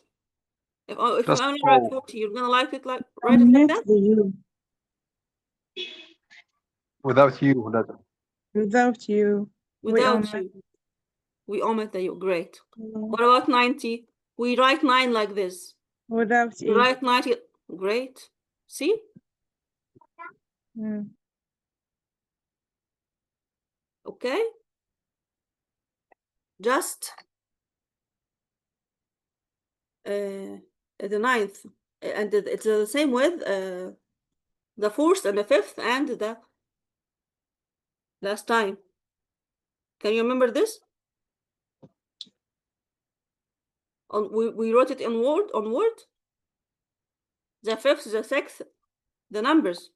If you Just only write 40, you're gonna write it like that? without you. Without you. Without you. We omit the you. Great. What about 90? We write 9 like this. Without We write 90. Great. See? Okay. Just the 9th. And it's the same with the 4th and the 5th and the last time. Can you remember this? We wrote it in Word, on Word. The 5th, the 6th, the numbers.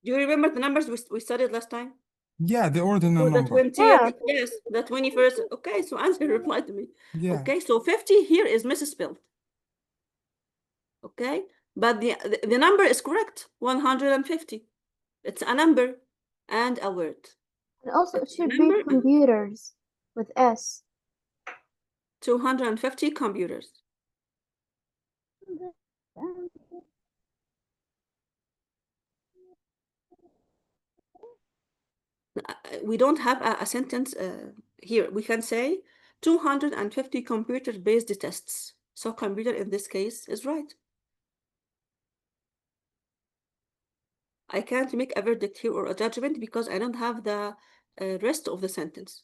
Do you remember the numbers we studied last time? Yeah, the ordinal So the number. 20th, yes, the 21st. Okay, so answer reply to me. Yeah. Okay, so 50 here is misspelled. Okay, but the number is correct, 150. It's a number and a word. And also it should be computers with S. 250 computers. We don't have a sentence here. We can say 250 computer-based tests. So computer in this case is right. I can't make a verdict here or a judgment because I don't have the rest of the sentence.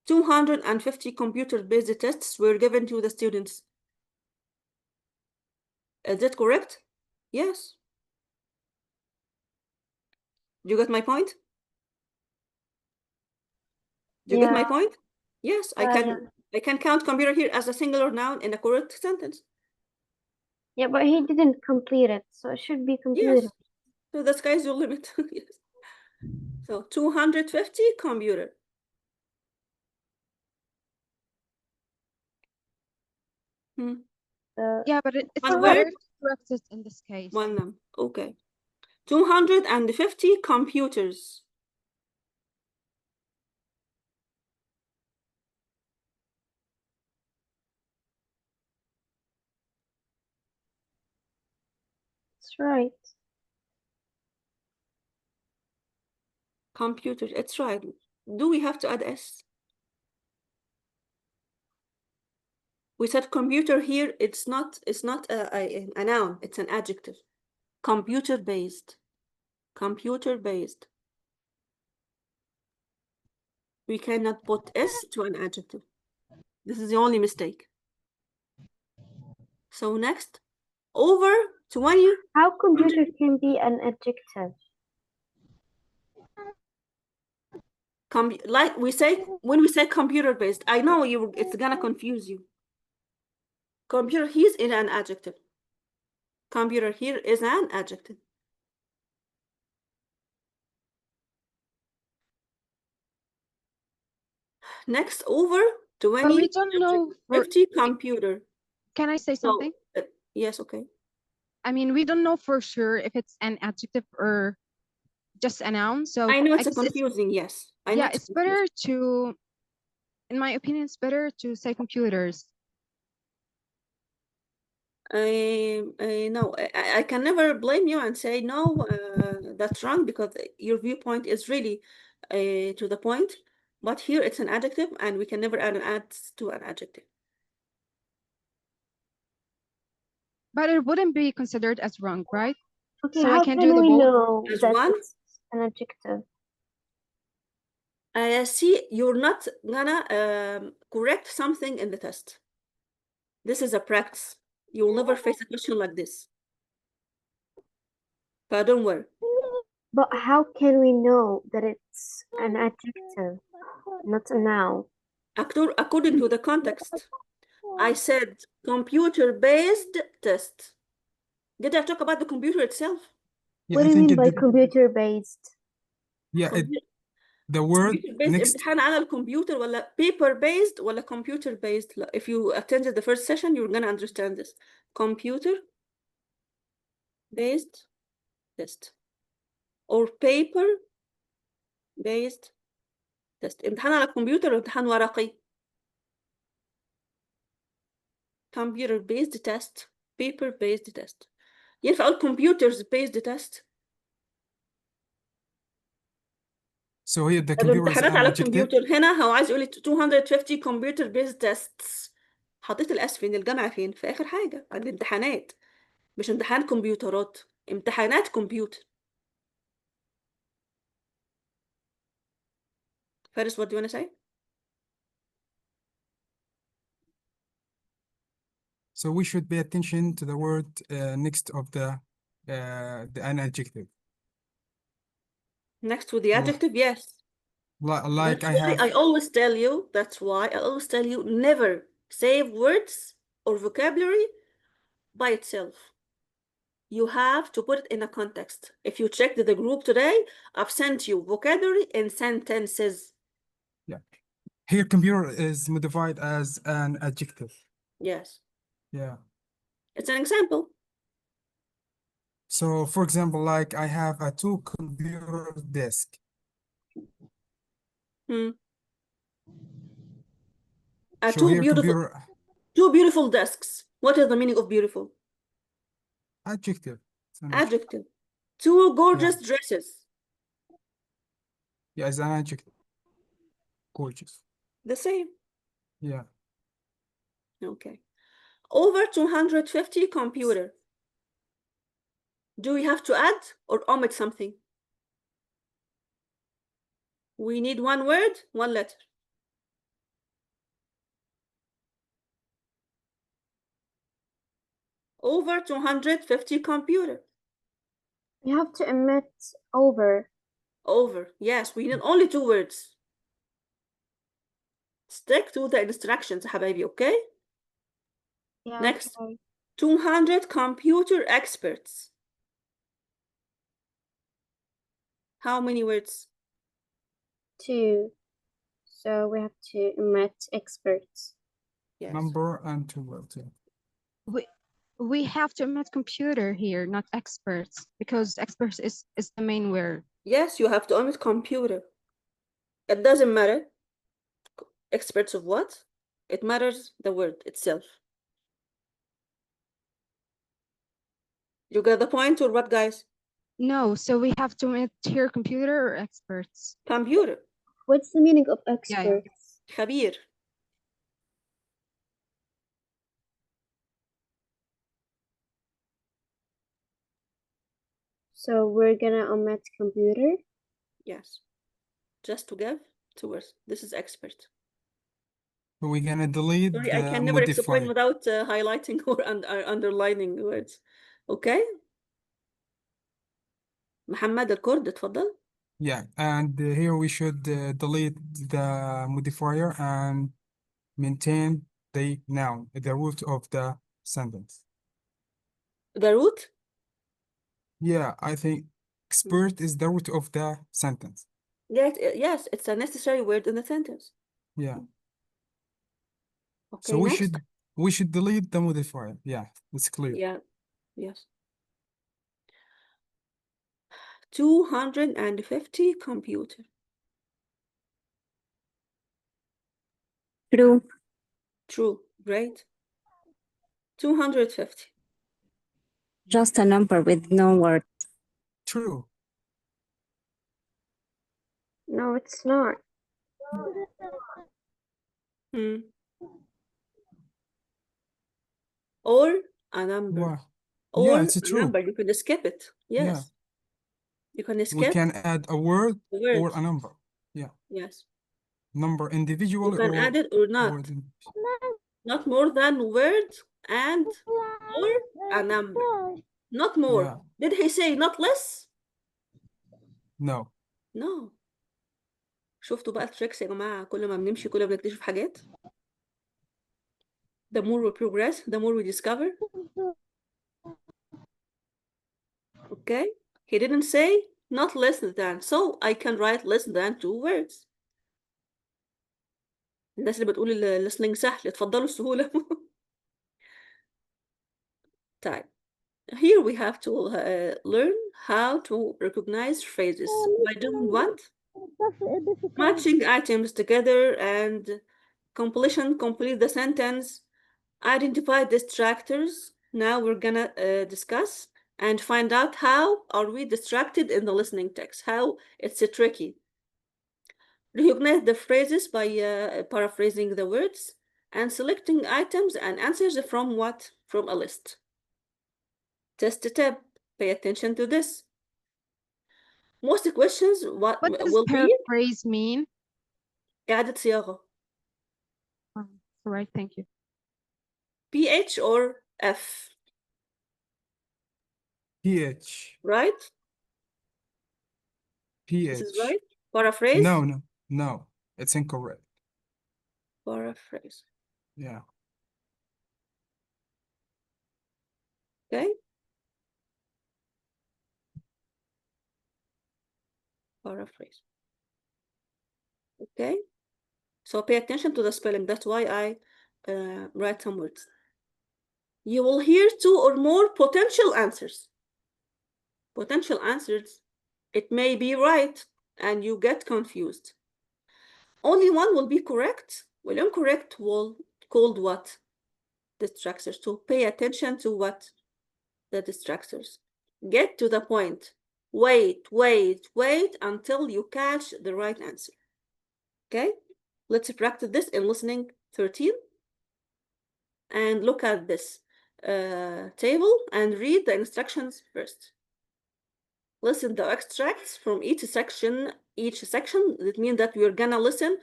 250 computer-based tests were given to the students. Is that correct? Yes. You got my point? You get my point? Yes, I can count computer here as a singular noun in a correct sentence. Yeah, but he didn't complete it, so it should be computer. Yes. So the sky's your limit. Yes. So 250 computer. Yeah, but it's One correct. word? correct it in this case. One, okay. 250 computers. That's right. Computers, it's right. Do we have to add S? We said computer here, it's not a noun, it's an adjective. Computer-based. Computer-based. We cannot put S to an adjective. This is the only mistake. So next, over 20. How computer can be an adjective? Like we say, when we say computer-based, I know it's gonna confuse you. Computer here is an adjective. Computer here is an adjective. Next, over 20. But we don't know 50 computer. Can I say something? Yes, okay. I mean, we don't know for sure if it's an adjective or just a noun. So I know I it's confusing, yes. I know yeah, it's better to, in my opinion, it's better to say computers. No, I can never blame you and say, no, that's wrong, because your viewpoint is really to the point. But here it's an adjective, and we can never add an add to an adjective. But it wouldn't be considered as wrong, right? Okay, so how I can can do the we both. know As that one? it's an adjective? See, you're not gonna correct something in the test. This is a practice. You'll never face a question like this. But don't worry. But how can we know that it's an adjective, not a noun? According to the context, I said computer-based test. Did I talk about the computer itself? Yeah, What I do you think mean by computer-based? yeah, the word computer-based next. امتحان على الكمبيوتر ولا paper-based ولا computer-based. If you attended the first session, you're gonna understand this. Computer-based test or paper-based test. امتحان على الكمبيوتر وامتحان ورقي. Computer-based test, paper-based test. ينفع أقول computers-based test. So here the computer is الامتحانات an على adjective. الكمبيوتر هنا هو عايز يقول لي 250 computer-based tests. حطيت الاس فين؟ الجامعة فين؟ في آخر حاجة عند الامتحانات. مش امتحان كمبيوترات، امتحانات كمبيوتر. Faris, what do you want to say? So we should pay attention to the word next of the an adjective. Next to the adjective, yes. Like That's why I always tell you, never save words or vocabulary by itself. You have to put it in a context. If you checked the group today, I've sent you vocabulary in sentences. Yeah. Here computer is modified as an adjective. Yes. Yeah. It's an example. So for example, like I have a 2 computer desk. Two beautiful desks. What is the meaning of beautiful? Adjective. Adjective. 2 gorgeous dresses. Yeah, it's an adjective. Gorgeous. The same. Yeah. Okay. Over 250 computer. Do we have to add or omit something? We need one word, one letter. Over 250 computer. You have to omit over. Over, yes, we need only 2 words. Stick to the instructions, حبايبي, okay? Yeah, Next, okay. 200 computer experts. How many words? 2. So we have to omit experts. Yes. Number and 2 words. We have to omit computer here, not experts, because experts is the main word. Yes, you have to omit computer. It doesn't matter. Experts of what? It matters the word itself. You got the point or what, guys? No, so we have to omit here computer or experts. Computer. What's the meaning of Yeah, experts? خبير. So we're gonna omit computer? Yes. Just to give 2 words. This is expert. We're gonna delete Sorry, I the can never explain modifier. without highlighting or underlining words. Okay? محمد الكرد اتفضل. Yeah, and here we should delete the modifier and maintain the noun, the root of the sentence. The root? Yeah, I think expert is the root of the sentence. Yes, it's a necessary word in the sentence. Yeah. Okay, So next. we should delete the modifier. Yeah, it's clear. Yeah, yes. 250 computer. True. True, great. 250. Just a number with no word. True. No, it's not. Or a number. Wow. Or Yeah, it's a true. number. You can skip it. Yes. Yeah. You can We skip can add a word the word. or a number. Yeah. Yes. Number individually You can add it or not. word in- Not more than word and or a number. Not more. Yeah. Did he say not less? No. No. شفتوا بقى التريكس يا جماعة، كل ما بنمشي كل ما بنكتشف حاجات. The more we progress, the more we discover. Okay? He didn't say not less than, so I can write less than 2 words. الناس اللي بتقول السلنج سهل، اتفضلوا السهولة. طيب. Here we have to learn how to recognize phrases by doing what? Matching items together and complete the sentence. Identify distractors. Now we're gonna discuss and find out how are we distracted in the listening text, how it's tricky. Recognize the phrases by paraphrasing the words and selecting items and answers from what? From a list. Test tip. Pay attention to this. Most questions What does will be paraphrase mean? إعادة صياغة. All right, thank you. PH or F? PH. Right? PH. This is right? Paraphrase? No. It's incorrect. Paraphrase. Yeah. Okay? Paraphrase. Okay? So pay attention to the spelling. That's why I write some words. You will hear 2 or more potential answers. Potential answers. It may be right and you get confused. Only one will be correct. Well, incorrect will called what? Distractors. So pay attention to what? The distractors. Get to the point. Wait until you catch the right answer. Okay? Let's practice this in listening 13. And look at this table and read the instructions first. Listen the extracts from each section. That means that we're gonna listen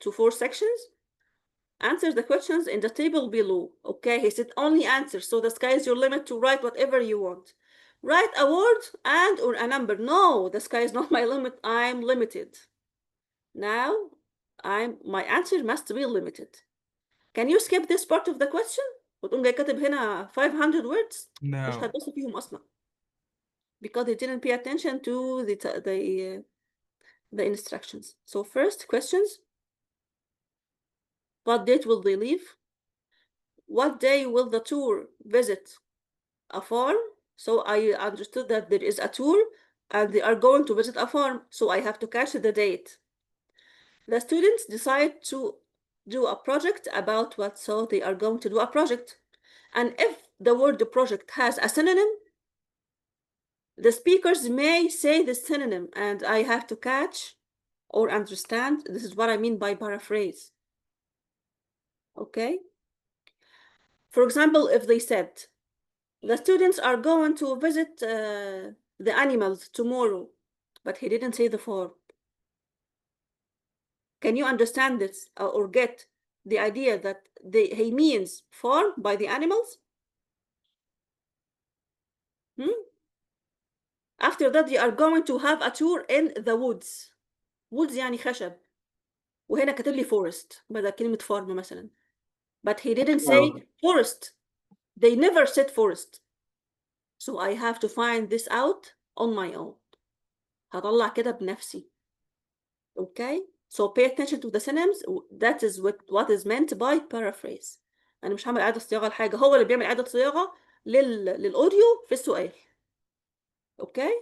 to 4 sections. Answer the questions in the table below. Okay, he said only answer, so the sky is your limit to write whatever you want. Write a word and or a number. No, the sky is not my limit. I'm limited. Now, my answer must be limited. Can you skip this part of the question? وتقوم جاي كاتب هنا 500 words؟ مش No. هتبص فيهم أصلا. Because they didn't pay attention to the instructions. So first questions. What date will they leave? What day will the tour visit a farm. So I understood that there is a tour and they are going to visit a farm. So I have to catch the date. The students decide to do a project about what, so they are going to do a project. And if the word project has a synonym, the speakers may say the synonym, and I have to catch or understand. This is what I mean by paraphrase. Okay? For example, if they said, the students are going to visit the animals tomorrow, but he didn't say the farm. Can you understand this or get the idea that he means farm by the animals? After that, they are going to have a tour in the woods. woods يعني خشب. وهنا كاتب لي forest بدل كلمة farm مثلا. But he didn't say forest. They never said forest. So I have to find this out on my own. هطلع كده بنفسي. Okay? So pay attention to the synonyms. That is what is meant by paraphrase. أنا مش هعمل إعادة صياغة لحاجة. هو اللي بيعمل إعادة صياغة للأوديو في السؤال. Okay?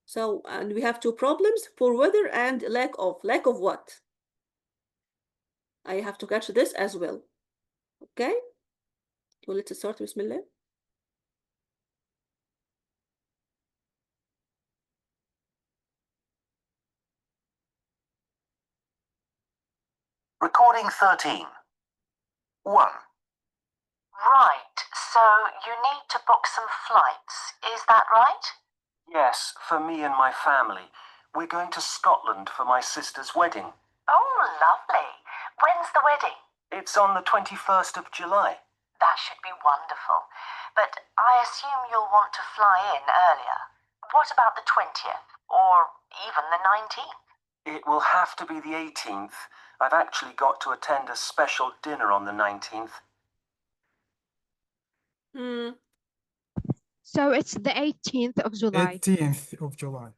So, and we have two problems for whether and lack of. Lack of what? I have to catch this as well. Okay? Well, let's start. Bismillah. Recording 13. 1. Right, so you need to book some flights, is that right? Yes, for me and my family. We're going to Scotland for my sister's wedding. Oh, lovely. When's the wedding? It's on the 21st of July. That should be wonderful. But I assume you'll want to fly in earlier. What about the 20th? Or even the 19th? It will have to be the 18th. I've actually got to attend a special dinner on the 19th. So it's the 18th of July. 18th of July.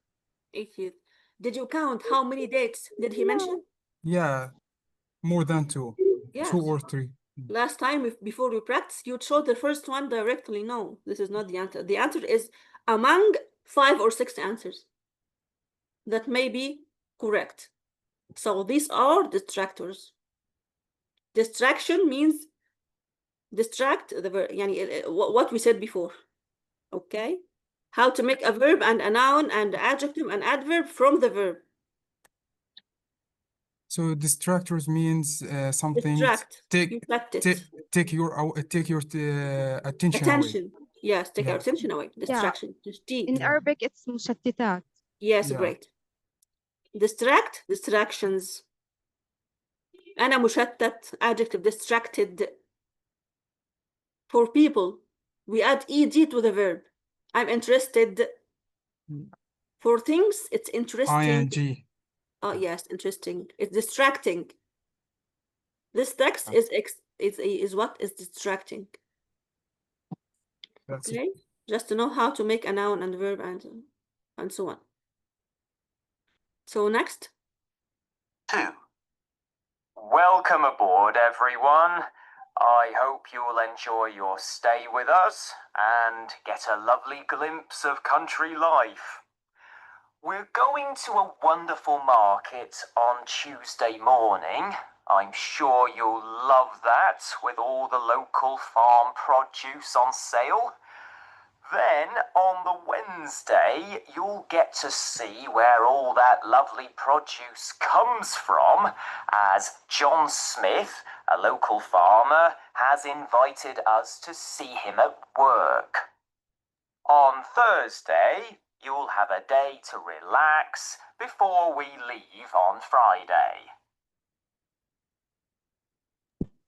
18th. Did you count how many dates did he mention? Yeah, more than two. Yes. 2 or 3. Last time, before we practiced, you chose the first one directly. No, this is not the answer. The answer is among 5 or 6 answers that may be correct. So these are distractors. Distraction means distract, what we said before. Okay? How to make a verb and a noun and adjective and adverb from the verb. So distractors means something Distract. take your attention away. Yes, take our attention away. Distraction. In Arabic, it's مشتتات. Yes, great. Distract, distractions. أنا مشتت, adjective, distracted. For people, we add ed to the verb. I'm interested. For things, it's interesting. ing. Oh, yes, interesting. It's distracting. This text is what is distracting. That's okay? Just to know how to make a noun and verb and so on. So next. 2. Welcome aboard, everyone. I hope you'll enjoy your stay with us and get a lovely glimpse of country life. We're going to a wonderful market on Tuesday morning. I'm sure you'll love that with all the local farm produce on sale. Then, on the Wednesday, you'll get to see where all that lovely produce comes from, as John Smith, a local farmer, has invited us to see him at work. On Thursday, you'll have a day to relax before we leave on Friday.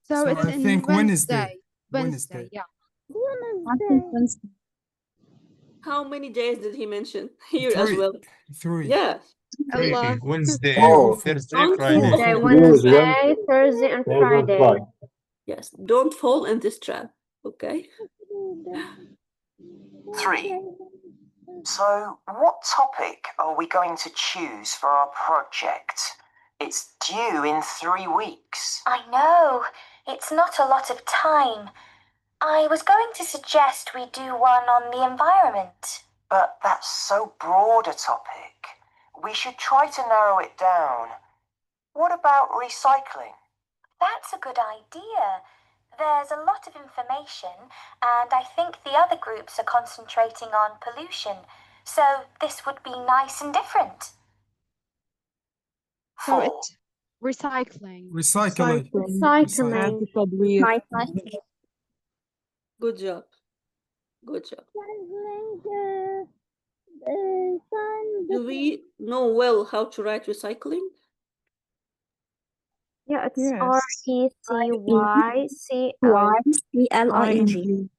So it's I think Wednesday. Wednesday, yeah. Wednesday. How many days did he mention here as 3. well? 3. Yeah. Wednesday, Thursday, Friday. Wednesday, Thursday, and Friday. Yes, don't fall in this trap, okay? 3. So, what topic are we going to choose for our project? It's due in 3 weeks. I know. It's not a lot of time. I was going to suggest we do one on the environment. But that's so broad a topic. We should try to narrow it down. What about recycling? That's a good idea. There's a lot of information, and I think the other groups are concentrating on pollution, so this would be nice and different. So it's recycling. Recycling. Recycling. Good job. Good job. Do we know well how to write recycling? Yeah, it's Yes. RECYCLING.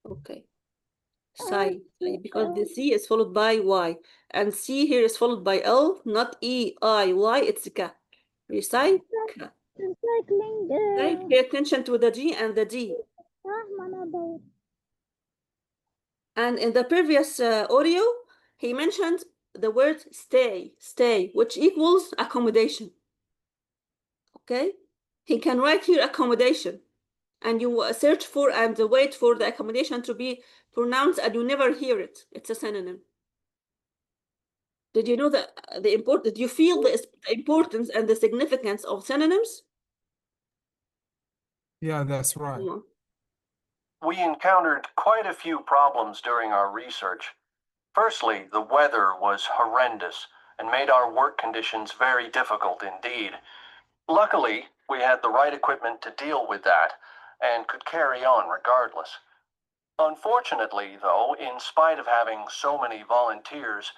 Okay. Psi, because the C is followed by Y, and C here is followed by L, not E-I-Y, it's K. Recycle. Okay, pay attention to the G and the D. And in the previous audio, he mentioned the word stay, which equals accommodation. Okay? He can write here accommodation, and you search for and wait for the accommodation to be pronounced, and you never hear it. It's a synonym. Did you know that did you feel the importance and the significance of synonyms? Yeah, that's right. We encountered quite a few problems during our research. Firstly, the weather was horrendous and made our work conditions very difficult indeed. Luckily, we had the right equipment to deal with that and could carry on regardless. Unfortunately, though, in spite of having so many volunteers,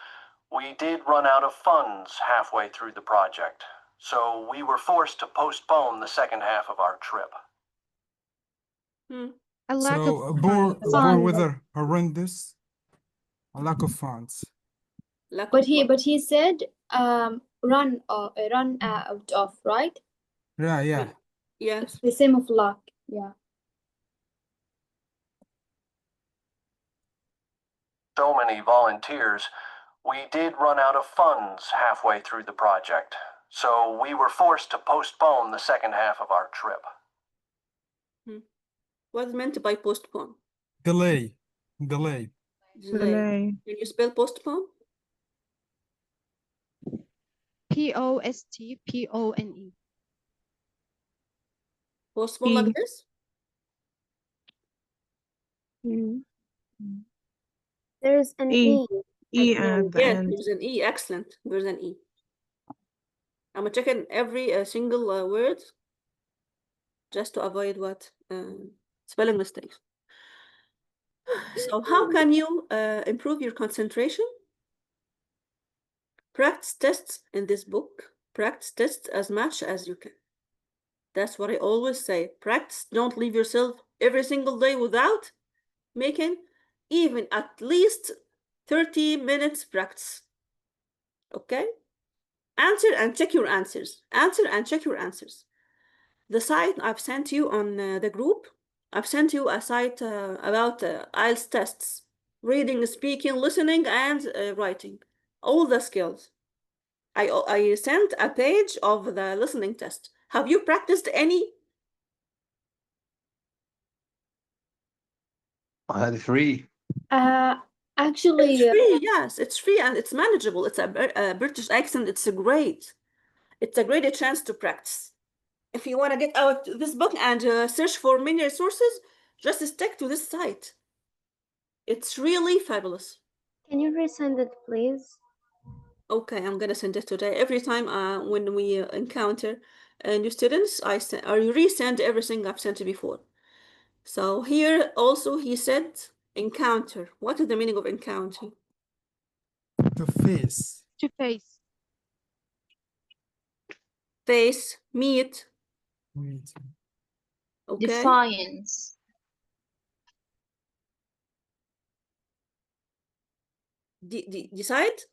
we did run out of funds halfway through the project, so we were forced to postpone the second half of our trip. A lack So of poor weather, horrendous, a lack of funds. But he said run out of, right? Yeah. Yes. It's the same of luck. Yeah. So many volunteers, we did run out of funds halfway through the project, so we were forced to postpone the second half of our trip. What's meant by postpone? Delay. Can you spell postpone? POSTPONE. Postpone like this? There's an E. At the Yes, end. there's an E. Excellent. There's an E. I'm checking every single word just to avoid what spelling mistakes. So how can you improve your concentration? Practice tests in this book. Practice tests as much as you can. That's what I always say. Practice. Don't leave yourself every single day without making even at least 30 minutes practice. Okay? Answer and check your answers. Answer and check your answers. The site I've sent you on the group, I've sent you a site about IELTS tests. Reading, speaking, listening, and writing. All the skills. I sent a page of the listening test. Have you practiced any? I had 3. Actually, it's free. Yes, it's free and it's manageable. It's a British accent. It's a great chance to practice. If you want to get out this book and search for many resources, just stick to this site. It's really fabulous. Can you resend it, please? Okay, I'm gonna send it today. Every time when we encounter new students, I resend everything I've sent before. So here also he said encounter. What is the meaning of encounter? To face. To face. Face, meet. Okay. Defiance. Decide?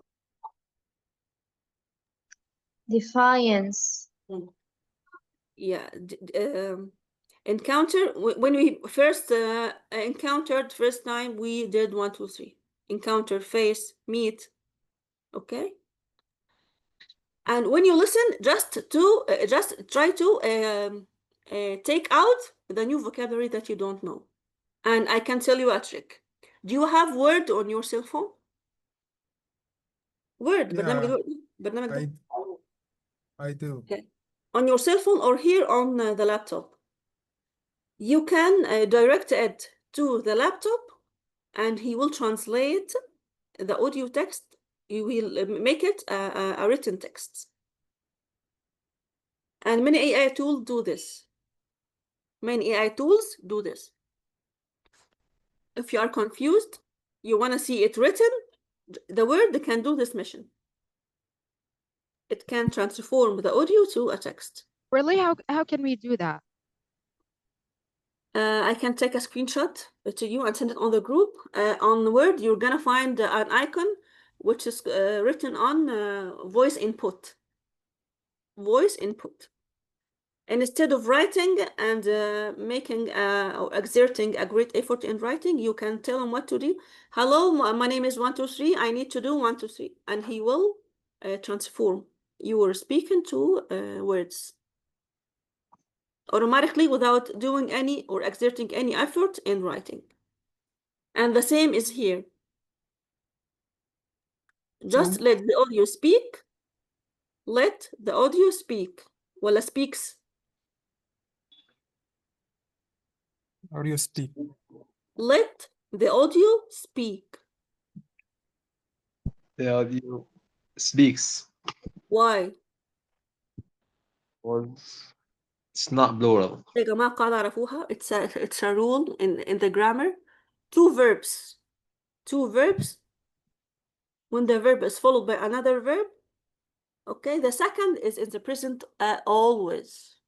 Defiance. Yeah. Encounter, when we first encountered first time, we did 1, 2, 3. Encounter, face, meet. Okay. And when you listen, just try to take out the new vocabulary that you don't know. And I can tell you a trick. Do you have Word on your cell phone? Word, Yeah, برنامج ده. I do. Okay. On your cell phone or here on the laptop. You can direct it to the laptop and he will translate the audio text. You will make it a written text. And many AI tools do this. Many AI tools do this. If you are confused, you want to see it written, the Word can do this mission. It can transform the audio to a text. Really? How can we do that? I can take a screenshot to you and send it on the group. On Word, you're gonna find an icon which is written on voice input. Voice input. And instead of writing and making or exerting a great effort in writing, you can tell him what to do. Hello, my name is 123. I need to do 1, 2, 3, and he will transform your speaking to words automatically without doing any or exerting any effort in writing. And the same is here. Just let the audio speak. Let the audio speak. ولا speaks. Audio speak. Let the audio speak. The audio speaks. Why? It's not plural. يا جماعة قاعدة عرفوها. It's a rule in the grammar. Two verbs. When the verb is followed by another verb, okay, the second is in the present always.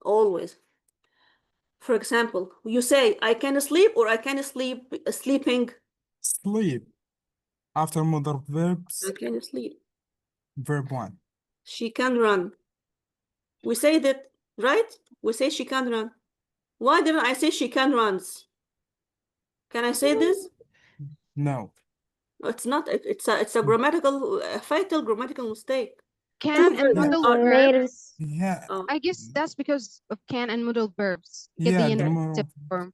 Always. For example, you say, I can sleep or I can sleep, sleeping. Sleep. After modal verbs. I can sleep. Verb 1. She can run. We say that, right? We say she can run. Why didn't I say she can runs? Can I say this? No. It's not. It's a grammatical, a fatal grammatical mistake. Can and modal verbs. Yeah. I guess that's because of can and modal verbs. Get Yeah, the the infinitive form.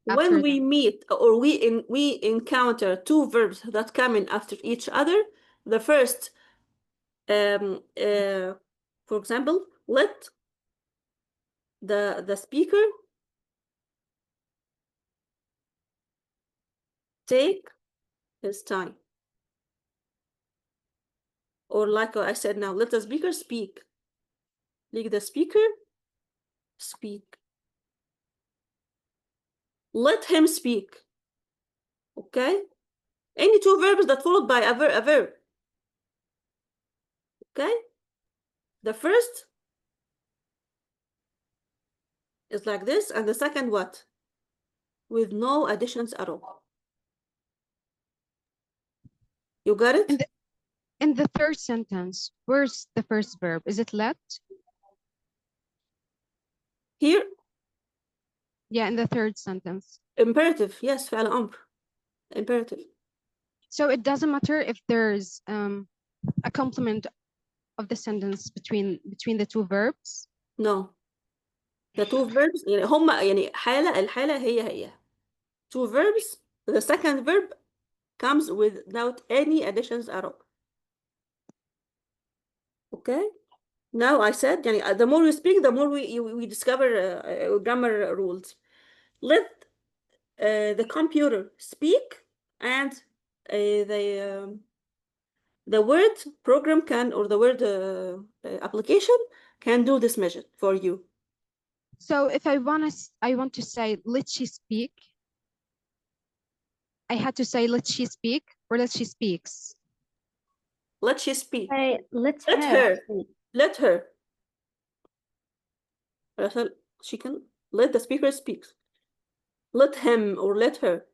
When we meet or we encounter two verbs that come in after each other, the first, for example, let the speaker take his time. Or like I said now, let the speaker speak. Let the speaker speak. Let him speak. Okay? Any two verbs that followed by a verb. Okay? The first is like this, and the second what? With no additions at all. You got it? In the third sentence, where's the first verb? Is it let? Here? Yeah, in the third sentence. Imperative, yes, فعل أمر. Imperative. So it doesn't matter if there's a complement of the sentence between the two verbs? No. The two verbs يعني هما يعني الحالة هي. Two verbs, the second verb comes without any additions at all. Okay? Now I said يعني the more we speak, the more we discover grammar rules. Let the computer speak and the word program can, or the word application can do this measure for you. So if I want to say let she speak, I had to say let she speak or let she speaks. Let she speak. Let her speak. Let her. She can let the speaker speak. Let him or let her.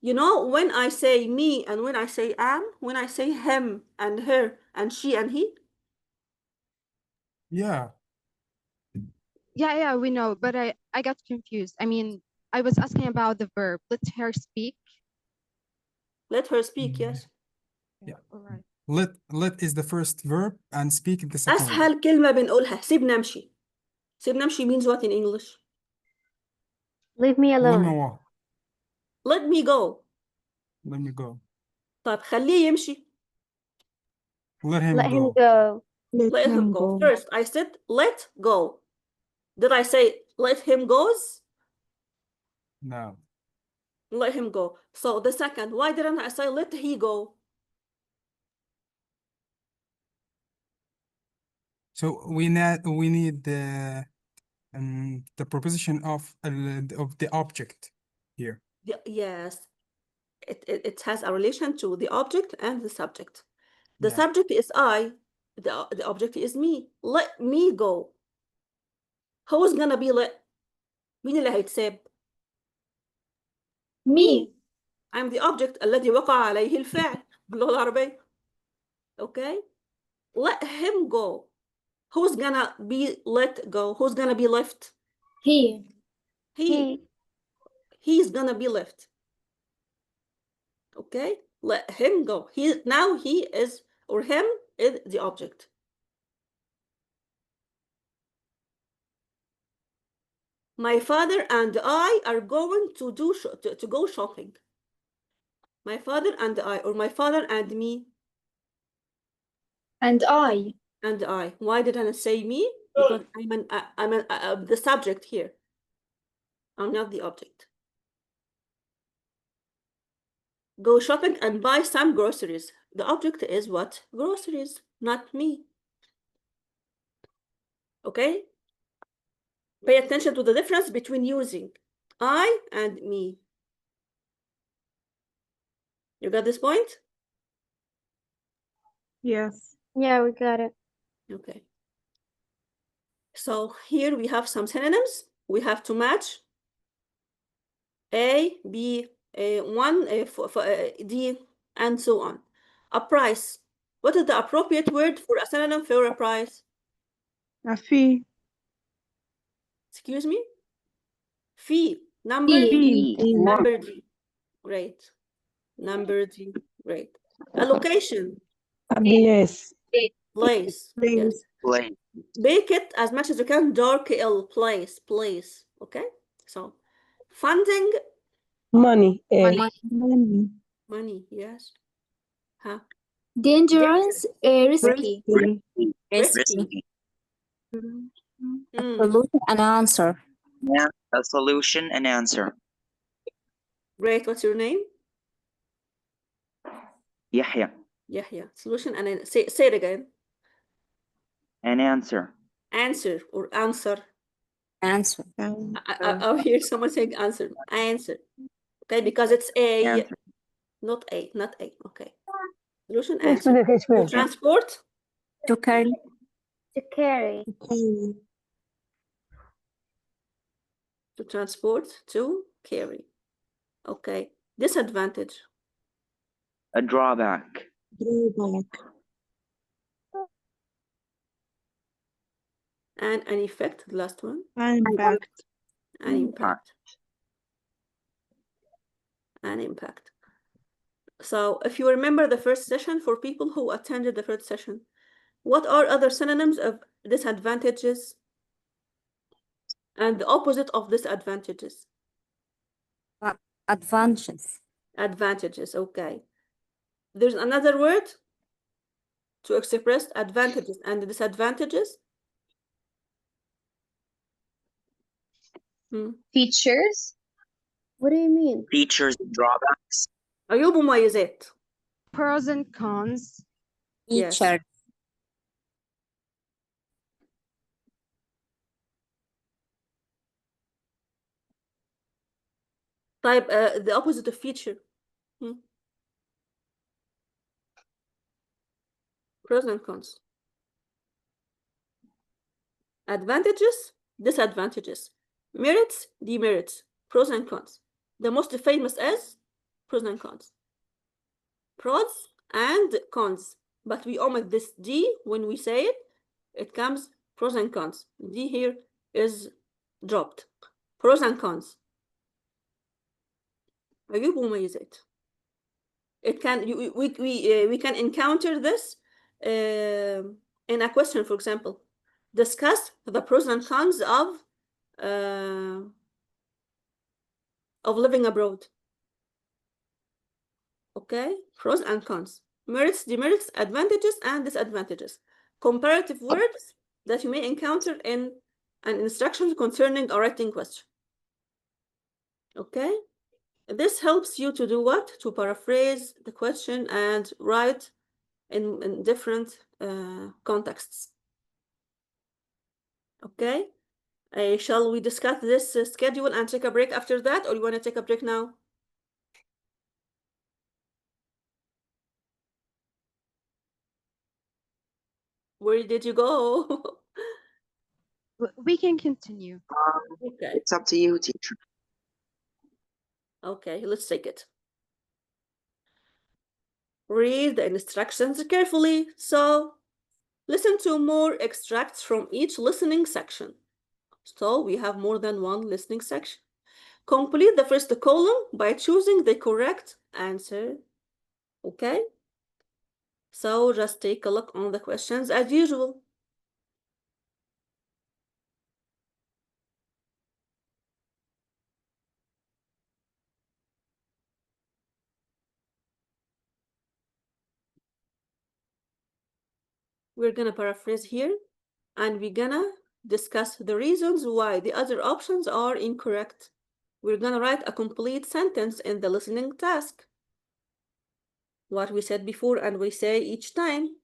You know, when I say me and when I say am, when I say him and her and she and he. Yeah. Yeah, we know, but I got confused. I mean, I was asking about the verb. Let her speak. Let her speak, yes. Yeah. All right. Let is the first verb and speak is the second one. أسهل كلمة بنقولها سيبنا أمشي. سيبنا نمشي means what in English? Leave me Let me alone. walk. Let me go. Let me go. طب خليه يمشي. Let him Let him go. go. Let him go. First, I said let go. Did I say let him goes? No. Let him go. So the second, why didn't I say let he go? So we need the proposition of the object here. Yes, it has a relation to the object and the subject. The Yeah. subject is I, the object is me. Let me go. Who's gonna be let? مين اللي هيتساب؟ Me. I'm the object الذي وقع عليه الفعل باللغة العربية. Okay? Let him go. Who's gonna be let go? Who's gonna be left? He. He's gonna be left. Okay? Let him go. Now he is, or him is the object. My father and I are going to go shopping. My father and I, or my father and me. And I. And I. Why didn't I say me? Because I'm the subject here. I'm not the object. Go shopping and buy some groceries. The object is what? Groceries, not me. Okay? Pay attention to the difference between using I and me. You got this point? Yes. Yeah, we got it. Okay. So here we have some synonyms. We have to match A, B, one, D, and so on. A price. What is the appropriate word for a synonym for a price? A fee. Excuse me? Fee. Number Fee. D. Number D. Great. Number D. Great. A location. Yes. Place. Yes. Make it as much as you can dark L. Place. Place. Okay? So, funding. Money. Money. Money. Yes. Huh? Dangerous. Risky. Risky. Solution and answer. Yeah, a solution and answer. Great. What's your name? Yahya. Yahya. Solution and then say it again. An answer. Answer or answer. Answer. I'll hear someone saying answer. Answer. Okay, because it's A, Answer. not A, not A. Okay. Solution, answer. To transport. To carry. To carry. To transport, to carry. Okay. Disadvantage. A drawback. And an effect, the last one. Impact. An impact. An impact. So if you remember the first session, for people who attended the first session, what are other synonyms of disadvantages and the opposite of disadvantages? Advantages. Advantages, okay. There's another word to express advantages and disadvantages. Features. What do you mean? Features and drawbacks. عيوب ومميزات. Pros and cons. Yes. Feature. طيب the opposite of feature. Pros and cons. Advantages, disadvantages. Merits, demerits. Pros and cons. The most famous is pros and cons. Pros and cons. But we omit this D when we say it. It comes pros and cons. D here is dropped. Pros and cons. عيوب ومميزات. It can we can encounter this in a question, for example. discuss the pros and cons of living abroad. Okay, pros and cons, merits, demerits, advantages, and disadvantages. Comparative words that you may encounter in an instruction concerning a writing question. Okay, this helps you to do what? To paraphrase the question and write in different contexts. Okay, shall we discuss this schedule and take a break after that, or you want to take a break now? Where did you go? We can continue. Okay. It's up to you, teacher. Okay, let's take it. Read the instructions carefully. So, listen to more extracts from each listening section. So, we have more than one listening section. Complete the first column by choosing the correct answer. Okay? So, just take a look on the questions as usual. We're gonna paraphrase here, and we're gonna discuss the reasons why the other options are incorrect. We're gonna write a complete sentence in the listening task. What we said before and we say each time,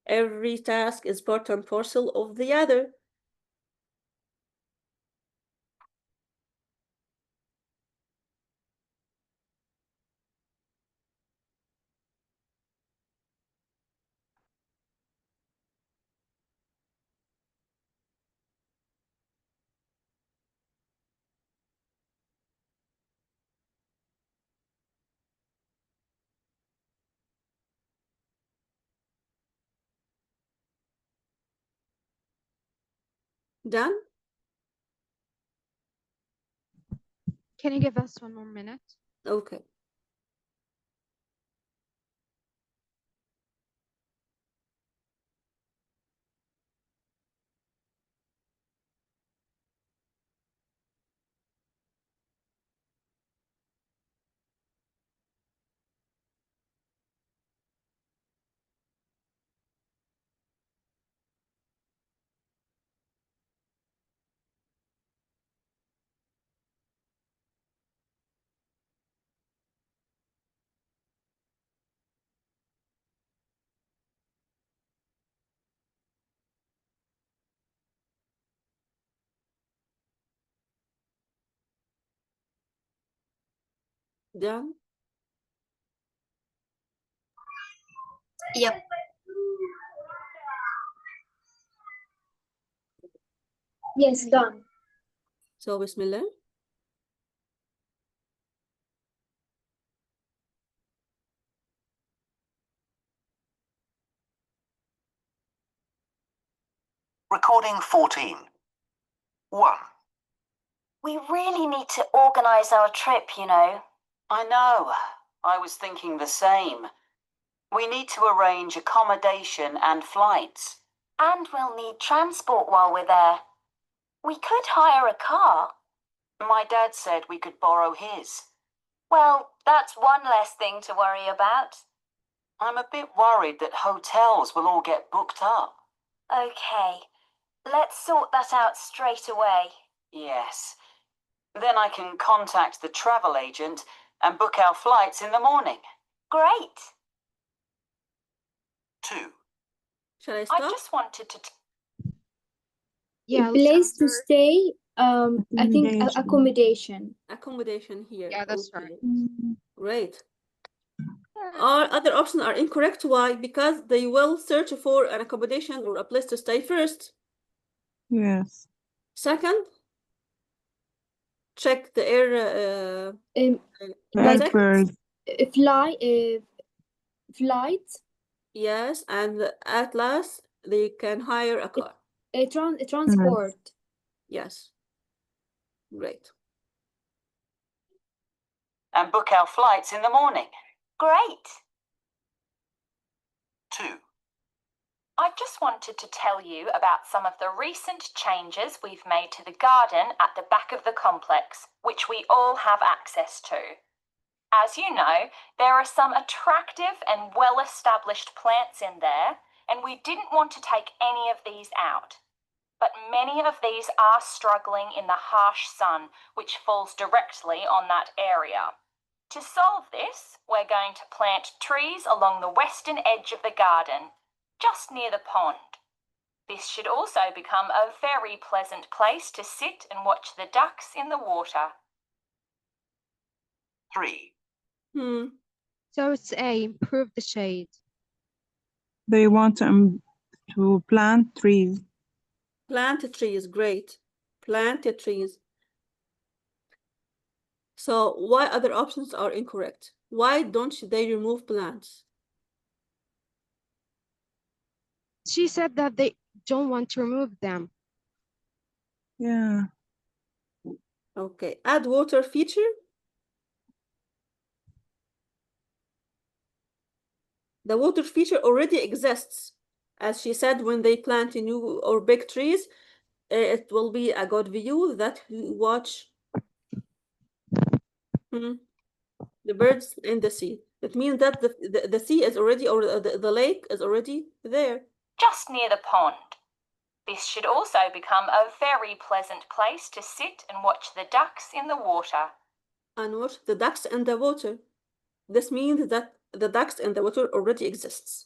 every task is part and parcel of the other. Done? Can you give us 1 more minute? Okay. Done? Yep. Yes, done. So, Bismillah. Recording 14. 1. We really need to organise our trip, you know. I know. I was thinking the same. We need to arrange accommodation and flights. And we'll need transport while we're there. We could hire a car. My dad said we could borrow his. Well, that's one less thing to worry about. I'm a bit worried that hotels will all get booked up. Okay, let's sort that out straight away. Yes. Then I can contact the travel agent and book our flights in the morning. Great. 2. Shall I stop? I just wanted to... Yeah, A let's place to answer. stay, I think accommodation. Accommodation here. Yeah, that's Okay. right. Great. Our other options are incorrect. Why? Because they will search for an accommodation or a place to stay first. Yes. Second, check the air Like ticket. flight. Yes, and at last they can hire a car. Transport. Yes. Great. And book our flights in the morning. Great. 2. I just wanted to tell you about some of the recent changes we've made to the garden at the back of the complex, which we all have access to. As you know, there are some attractive and well-established plants in there, and we didn't want to take any of these out. But many of these are struggling in the harsh sun, which falls directly on that area. To solve this, we're going to plant trees along the western edge of the garden, just near the pond. This should also become a very pleasant place to sit and watch the ducks in the water. 3. So it's A, improve the shade. They want to plant trees. Plant trees, great. Plant trees. So why other options are incorrect? Why don't they remove plants? She said that they don't want to remove them. Yeah. Okay, add water feature. The water feature already exists. As she said, when they plant new or big trees, it will be a good view that you watch the birds in the sea. It means that the sea is already, or the lake is already there. Just near the pond. This should also become a very pleasant place to sit and watch the ducks in the water. And watch the ducks in the water. This means that the ducks in the water already exists.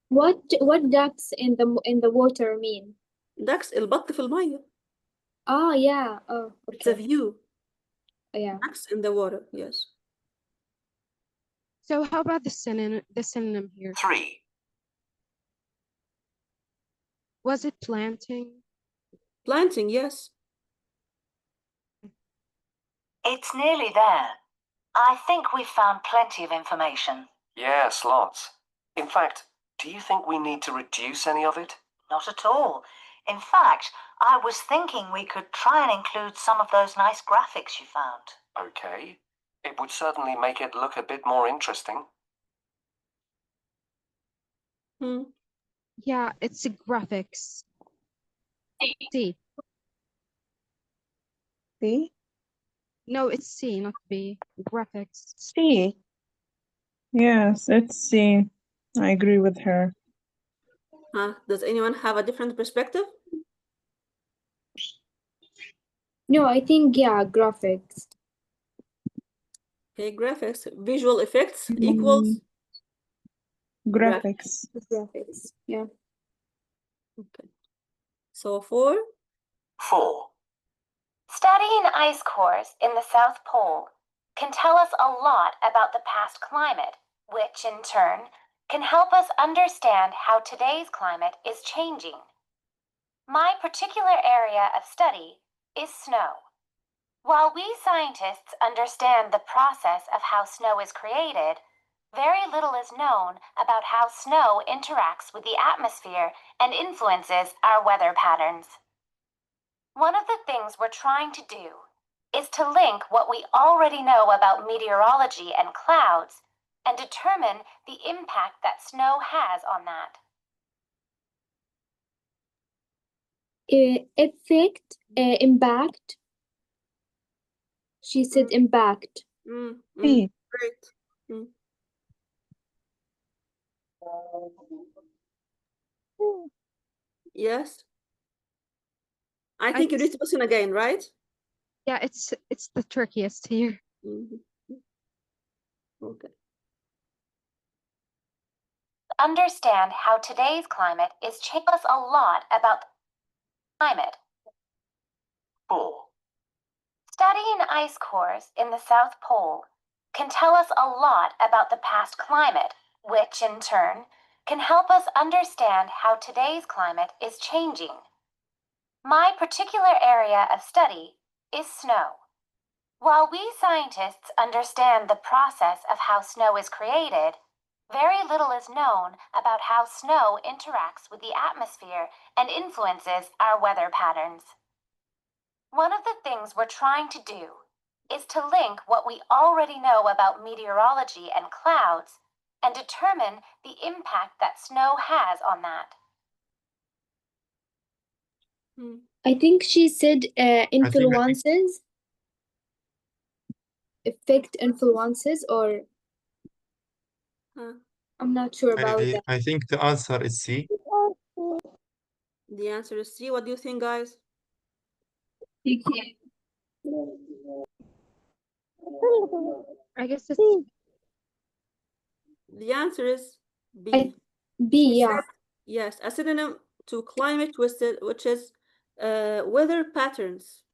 What ducks in the water mean? Ducks البط في المية. Oh yeah. Oh, okay. It's a view. Yeah. Ducks in the water, yes. So how about the synonym here? 3. Was it planting? Planting, yes. It's nearly there. I think we've found plenty of information. Yes, lots. In fact, do you think we need to reduce any of it? Not at all. In fact, I was thinking we could try and include some of those nice graphics you found. Okay. It would certainly make it look a bit more interesting. Yeah, it's a graphics. C. C? No, it's C, not B. Graphics. C. Yes, it's C. I agree with her. Does anyone have a different perspective? No, I think, yeah, graphics. Okay, graphics. Visual effects equals? Graphics. Graphics, yeah. Okay. So 4? 4. Studying ice cores in the South Pole can tell us a lot about the past climate, which in turn can help us understand how today's climate is changing. My particular area of study is snow. While we scientists understand the process of how snow is created, very little is known about how snow interacts with the atmosphere and influences our weather patterns. One of the things we're trying to do is to link what we already know about meteorology and clouds and determine the impact that snow has on that. Effect, impact. She said impact. Great. Yes. I think you need to listen again, right? Yeah, it's the trickiest here. Okay. Understand how today's climate is changing us a lot about climate. 4. Studying ice cores in the South Pole can tell us a lot about the past climate, which in turn can help us understand how today's climate is changing. My particular area of study is snow. While we scientists understand the process of how snow is created, very little is known about how snow interacts with the atmosphere and influences our weather patterns. One of the things we're trying to do is to link what we already know about meteorology and clouds and determine the impact that snow has on that. I think she said influences, effect influences, or I'm not sure about that. I think the answer is C. The answer is C. What do you think, guys? I guess it's The answer is B. B, She yeah. said, yes, a synonym to climate which is weather patterns.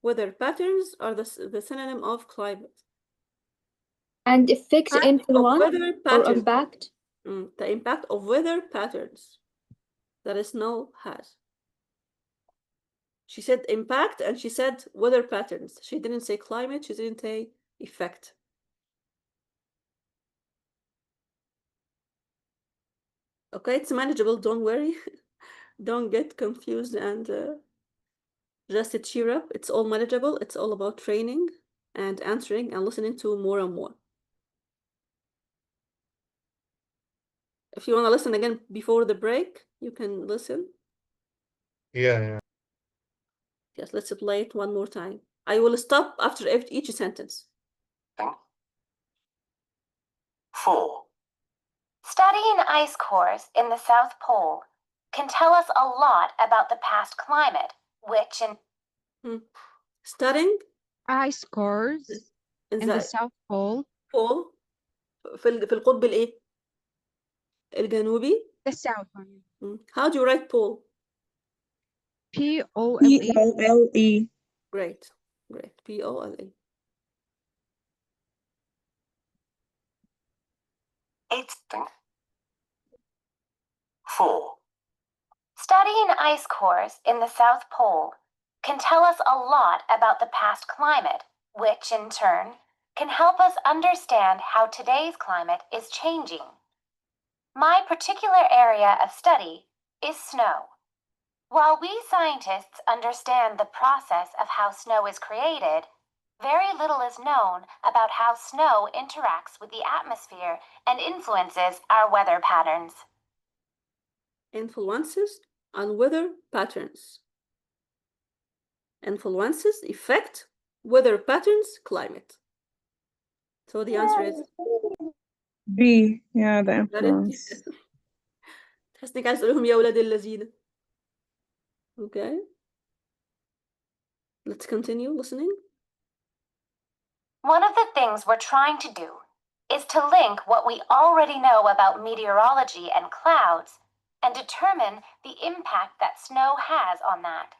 Weather patterns are the synonym of climate. And effect influence weather or patterns. impact. The impact of weather patterns that snow has. She said impact and she said weather patterns. She didn't say climate, she didn't say effect. Okay, it's manageable, don't worry. Don't get confused and just cheer up. It's all manageable. It's all about training and answering and listening to more and more. If you want to listen again before the break, you can listen. Yeah. Yes, let's play it one more time. I will stop after each sentence. 4. Studying ice cores in the South Pole can tell us a lot about the past climate, which in studying ice cores in the South Pole. Pole في القطب الايه؟ الجنوبي. The South one. How do you write pole? P-O-L-E. P-O-L-E. Great. P-O-L-E. It's 4. Studying ice cores in the South Pole can tell us a lot about the past climate, which in turn can help us understand how today's climate is changing. My particular area of study is snow. While we scientists understand the process of how snow is created, very little is known about how snow interacts with the atmosphere and influences our weather patterns. Influences on weather patterns. Influences, effect, weather patterns, climate. So the answer is B. Yeah, the influence. تحس انك عايز تقول لهم يا ولاد الذين. Okay. Let's continue listening. One of the things we're trying to do is to link what we already know about meteorology and clouds and determine the impact that snow has on that.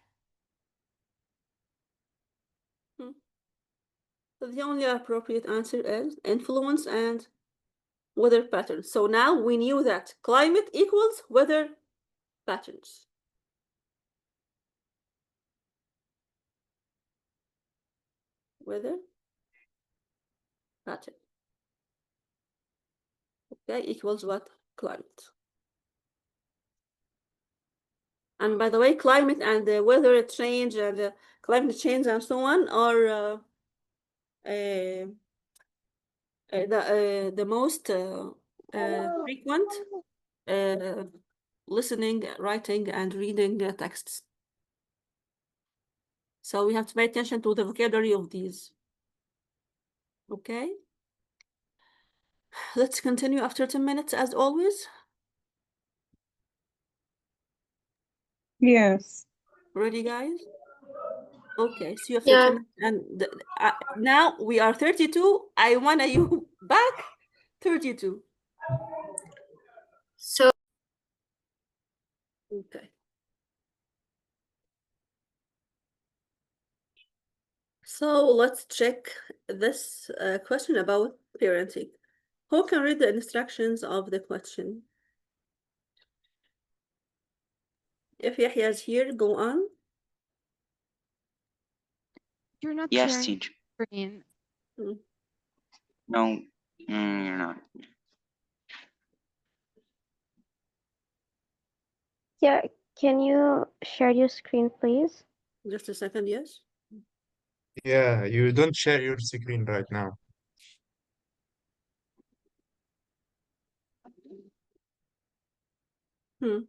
So the only appropriate answer is influence and weather patterns. So now we knew that climate equals weather patterns. Weather pattern. Okay, equals what? Climate. And by the way, climate and the weather change and climate change and so on are the most frequent listening, writing, and reading texts. So we have to pay attention to the vocabulary of these. Okay. Let's continue after 10 minutes as always. Yes. Ready, guys? Okay, see you after 10 minutes. And now we are 32. I want you back 32. So, okay. So let's check this question about parenting. Who can read the instructions of the question? If Yahya is here, go on. You're not Yes, sharing teacher. screen. No, you're not. Yeah, can you share your screen, please? Just a second, yes. Yeah, you don't share your screen right now. Hmm.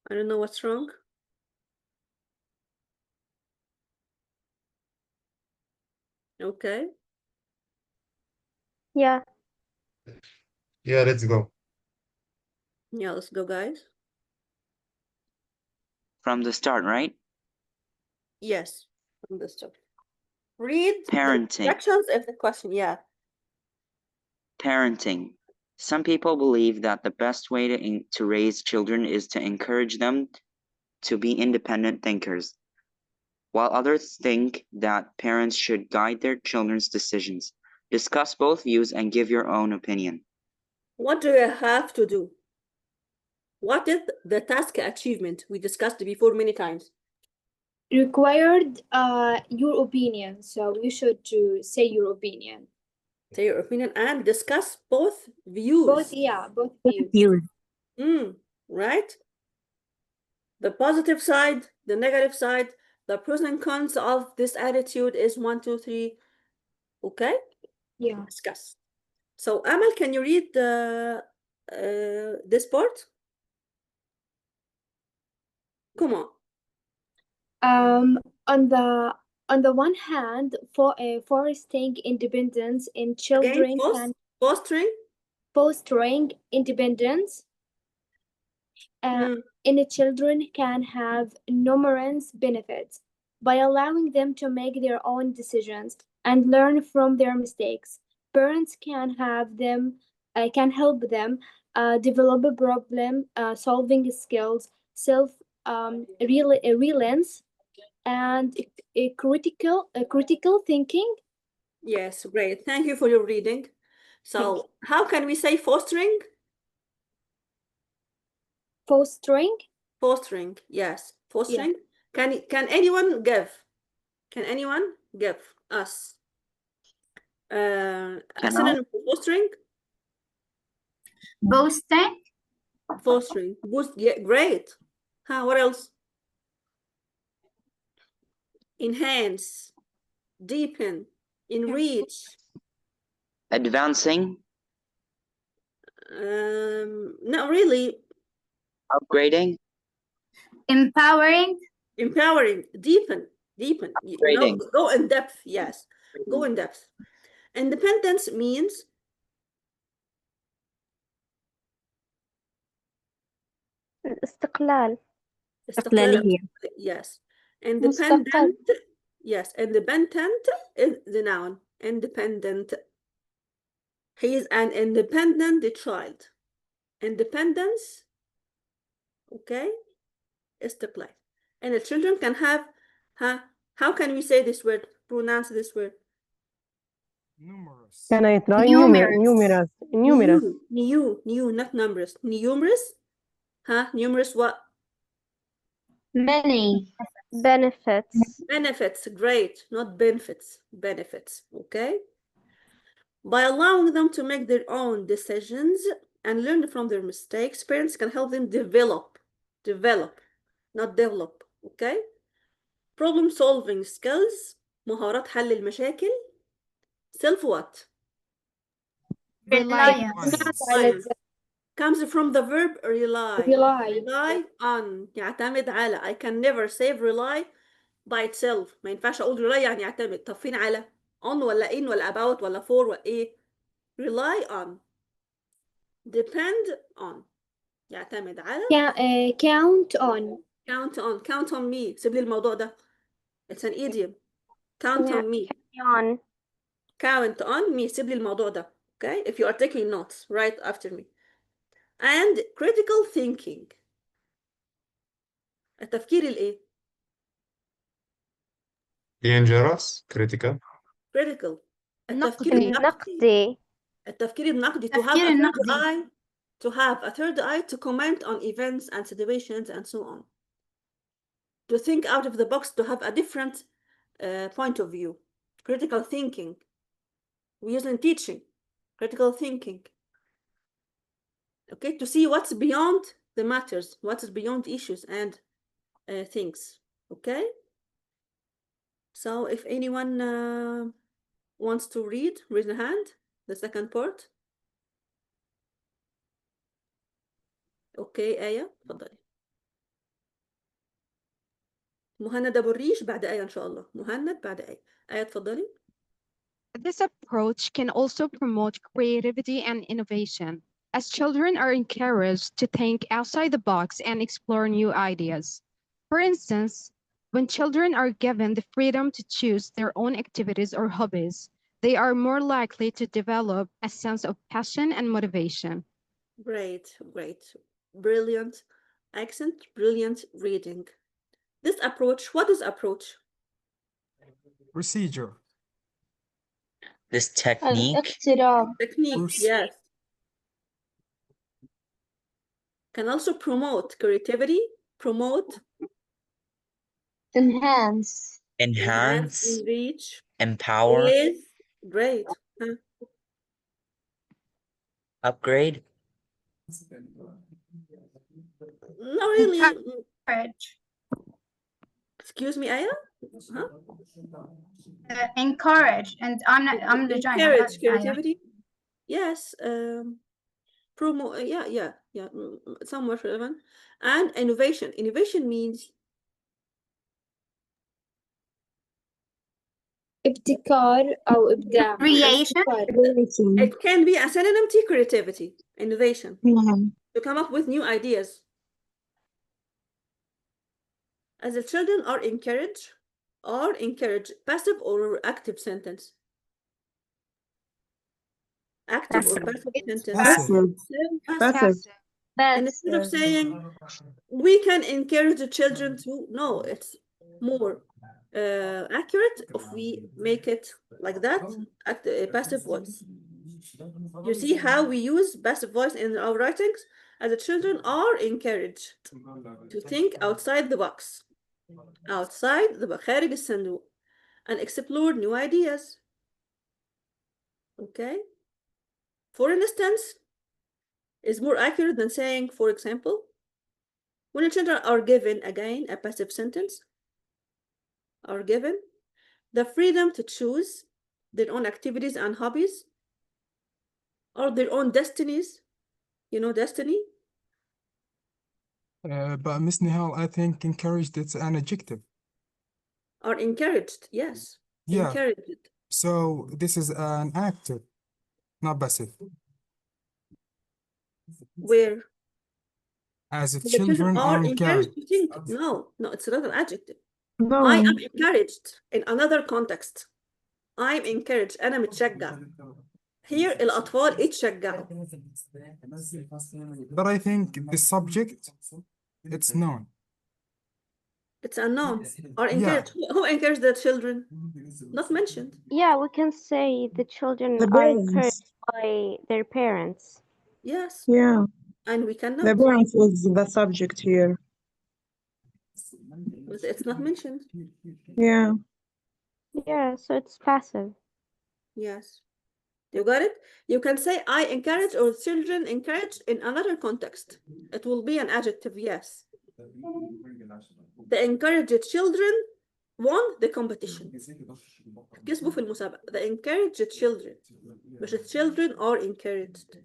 I don't know what's wrong. Okay. Yeah. Yeah, let's go. Yeah, let's go, guys. From the start, right? Yes, from the start. Read the Parenting. instructions of the question. Yeah. Parenting. Some people believe that the best way to raise children is to encourage them to be independent thinkers, while others think that parents should guide their children's decisions. Discuss both views and give your own opinion. What do you have to do? What is the task achievement? We discussed before many times. Required your opinion, so you should to say your opinion. Say your opinion and discuss both views. Both views. Right? The positive side, the negative side, the pros and cons of this attitude is 1, 2, 3. Okay? Yeah. Discuss. So, Amal, can you read this part? Come on. On the one hand, fostering independence in children fostering independence in children can have numerous benefits by allowing them to make their own decisions and learn from their mistakes. Parents can help them develop problem solving skills, reliance, and critical thinking. Yes, great. Thank you for your reading. So, how can we say fostering? Fostering? Fostering, yes. Fostering. Yeah. Can anyone give? Can anyone give us a synonym for fostering? Boosting? Fostering. Boost, yeah, great. What else? Enhance, deepen, enrich. Advancing. Not really. Upgrading. Empowering. Empowering, deepen. Go in depth. Yes, go in depth. Independence means استقلال. Yes. Independent. Yes, independent is the noun. Independent. He is an independent child. Independence, okay, استقلال. And the children can have, how can we say this word, pronounce this word? Numerous. Can I try numerous? New, not numerous. Numerous? Numerous what? Many. Benefits. Benefits, great. Not benefits, benefits, okay? By allowing them to make their own decisions and learn from their mistakes, parents can help them develop, not develop, okay? Problem solving skills, مهارات حل المشاكل. Self what? Reliance. Comes from the verb rely. Rely on. يعتمد على. I can never say rely by itself. ما ينفعش أقول rely يعني يعتمد. طب فين على؟ on ولا in ولا about ولا for ولا إيه؟ rely on. depend on. يعتمد على. count on. count on me. سيب لي الموضوع ده. It's an idiom. count on me. count on me. سيب لي الموضوع ده. Okay? If you are taking notes, right after me. And critical thinking. التفكير الإيه؟ Dangerous. Critical. critical. التفكير النقدي. التفكير النقدي. To have a third eye to comment on events and situations and so on. To think out of the box, to have a different point of view. Critical thinking. We use in teaching. Critical thinking. Okay, to see what's beyond the matters, what is beyond issues and things. Okay, So if anyone wants to read, raise a hand. The second part. اوكي آية اتفضلي. مهند أبو الريش بعد آية إن شاء الله. مهند بعد آية. آية اتفضلي. This approach can also promote creativity and innovation, as children are encouraged to think outside the box and explore new ideas. For instance, when children are given the freedom to choose their own activities or hobbies, they are more likely to develop a sense of passion and motivation. Great, great. Brilliant accent, brilliant reading. This approach, what is approach? Procedure. This technique. Technique, yes. Can also promote creativity, promote, Enhance. Enhance. enrich, Empower. raise, great. Upgrade. Not really. Encourage. Excuse me, Aya? Huh? Encourage, and I'm the giant. Encourage creativity. Yes. Promote. Yeah. Somewhat relevant. And innovation. Innovation means ابتكار أو إبداع. Creation. It can be a synonym to creativity, innovation. To come up with new ideas. As the children are encouraged, passive or active sentence? Active or passive sentence? Passive. And instead of saying we can encourage the children to, no, it's more accurate if we make it like that, passive voice. You see how we use passive voice in our writings? As the children are encouraged to think outside the box, خارج الصندوق, and explore new ideas. Okay? For instance, is more accurate than saying, for example, when the children are given, again, a passive sentence, are given the freedom to choose their own activities and hobbies, or their own destinies. You know destiny? But Miss Nehal, I think encouraged it's an adjective. Are encouraged, yes. Yeah. Encouraged. So this is an active, not passive. Where? As if The children are encouraged encouraged. to think. No, it's not an adjective. No. I am encouraged in another context. I'm encouraged. أنا متشجع. Here الأطفال اتشجعوا. But I think the subject, it's known. It's unknown. Or encouraged. Who encouraged the children? Not mentioned. Yeah, we can say the children The are parents. encouraged by their parents. Yes. Yeah. And we cannot. The parents is the subject here. But it's not mentioned. Yeah. Yeah, so it's passive. Yes. You got it? You can say I encourage or children encourage in another context. It will be an adjective, yes. The encouraged children won the competition. كسبوا في المسابقة. The encouraged children. مش the children are encouraged.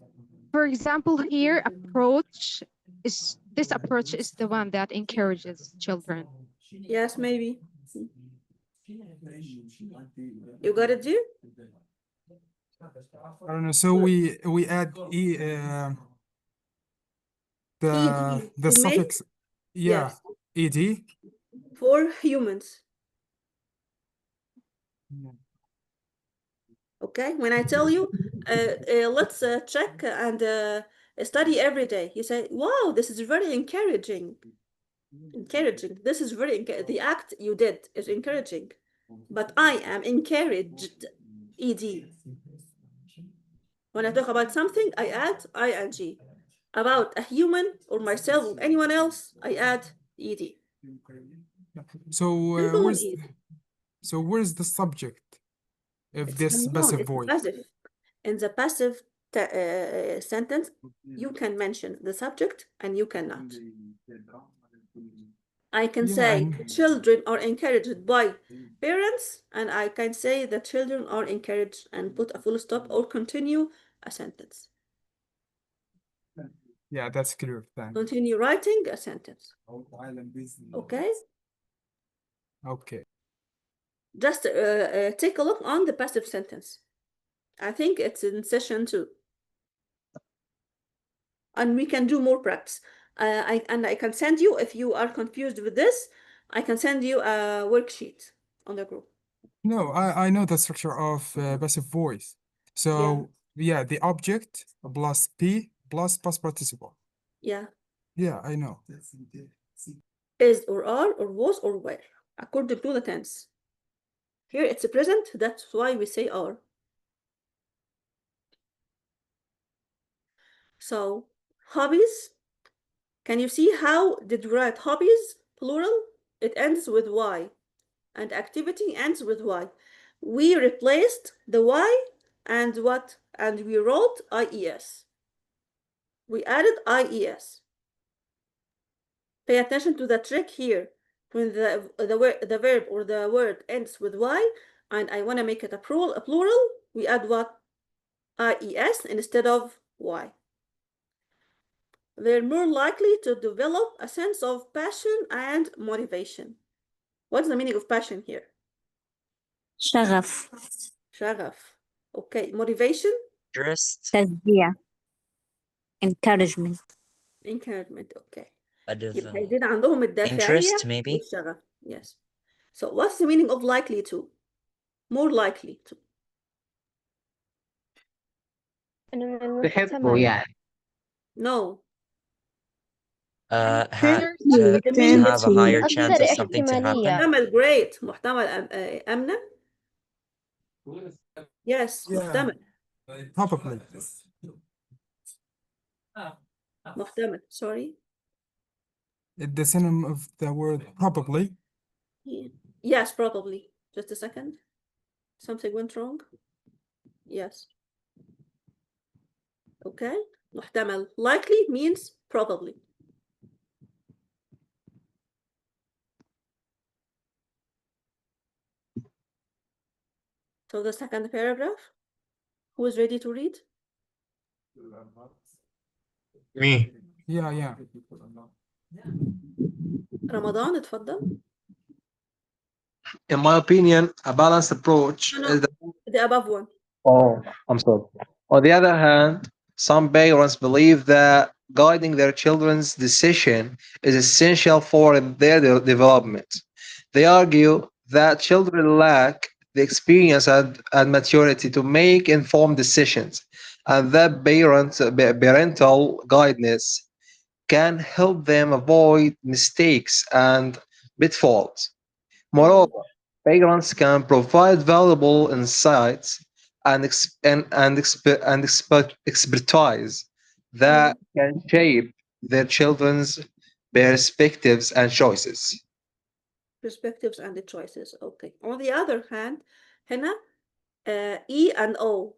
For example, here, this approach is the one that encourages children. Yes, maybe. You got it, dear? I don't know. So we add the suffix, yeah, yes. ed for humans. Okay, when I tell you, let's check and study every day, you say, wow, this is very encouraging. Encouraging. This is very the act you did is encouraging. But I am encouraged. Ed. When I talk about something, I add ing. About a human or myself or anyone else, I add ed. So where's the subject if this passive voice? Passive. In the passive sentence, you can mention the subject and you cannot. I can Yeah, say and children are encouraged by parents, and I can say the children are encouraged and put a full stop or continue a sentence. yeah, that's clear. Thanks. Continue writing a sentence. Okay? Okay. Just take a look on the passive sentence. I think it's in session 2. And we can do more practice. I can send you, if you are confused with this, I can send you a worksheet on the group. No, I know the structure of passive voice. So yeah, the object plus P plus past participle. Yeah. Yeah, I know. Is or are or was or were, according to the tense. Here it's present, that's why we say are. So, hobbies. Can you see how did we write hobbies, plural? It ends with Y. And activity ends with Y. We replaced the Y and what? And we wrote IES. We added IES. Pay attention to the trick here. When the verb or the word ends with Y and I want to make it a plural, we add what? IES instead of Y. They're more likely to develop a sense of passion and motivation. What's the meaning of passion here? شغف. شغف. Okay, motivation? Interest. تشجيع. Encouragement. Encouragement, okay. Interest, يبقى هيزيد عندهم الدافعية maybe. والشغف. Yes. So what's the meaning of likely to? More likely to. بحبه يعني. No. To meaning have a higher chance أكثر of something to happen. محتمل great. محتمل أمنة. Yes, Yeah. محتمل. Probably. محتمل, sorry. The synonym of the word probably. Yes, probably. Just a second. Something went wrong. Yes. Okay. محتمل. Likely means probably. So the second paragraph. Who is ready to read? Me. Yeah. رمضان اتفضل. In my opinion, a balanced approach No, is the above one. Oh, I'm sorry. On the other hand, some parents believe that guiding their children's decision is essential for their development. They argue that children lack the experience and maturity to make informed decisions, and that parental guidance can help them avoid mistakes and pitfalls. Moreover, parents can provide valuable insights and expertise that can shape their children's perspectives and choices. Perspectives and the choices. Okay. On the other hand, هنا E and O.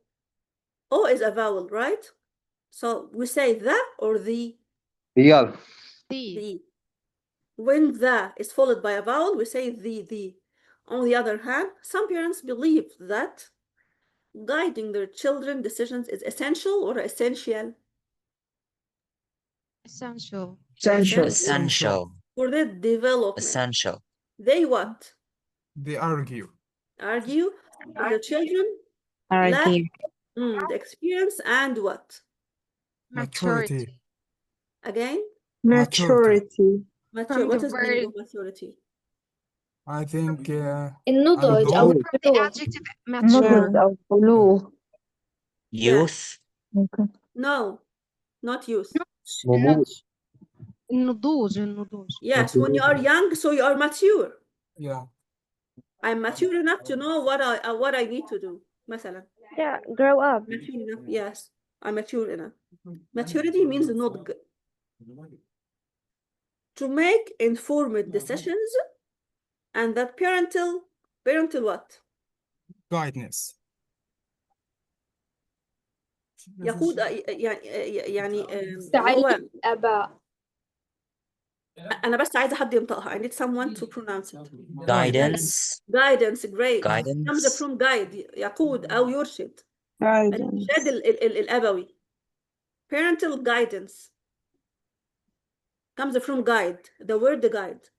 O is a vowel, right? So we say the or the? Yeah. The. When the is followed by a vowel, we say the. On the other hand, some parents believe that guiding their children decisions is essential or essential? Essential. Essential. For their development. Essential. They what? They argue. Argue that the children lack the experience and what? Maturity. Again? Maturity. What is the meaning of maturity? I think النضج أو البلوغ. Adjective نضج أو بلوغ. Youth. Okay. No, not youth. النضوج. Yes, when you are young, so you are mature. Yeah. I'm mature enough to know what I need to do. مثلا. Yeah, grow up. Mature enough. Yes, I'm mature enough. Maturity means نضج. To make informed decisions and that parental what? Guidance. يقود يعني تعليم الآباء. أنا بس عايزة حد ينطقها. I need someone to pronounce it. Guidance. Guidance, great. comes Guidance. from guide, يقود أو يرشد. الإرشاد Guidance. الأبوي. Parental guidance comes from guide. The word guide.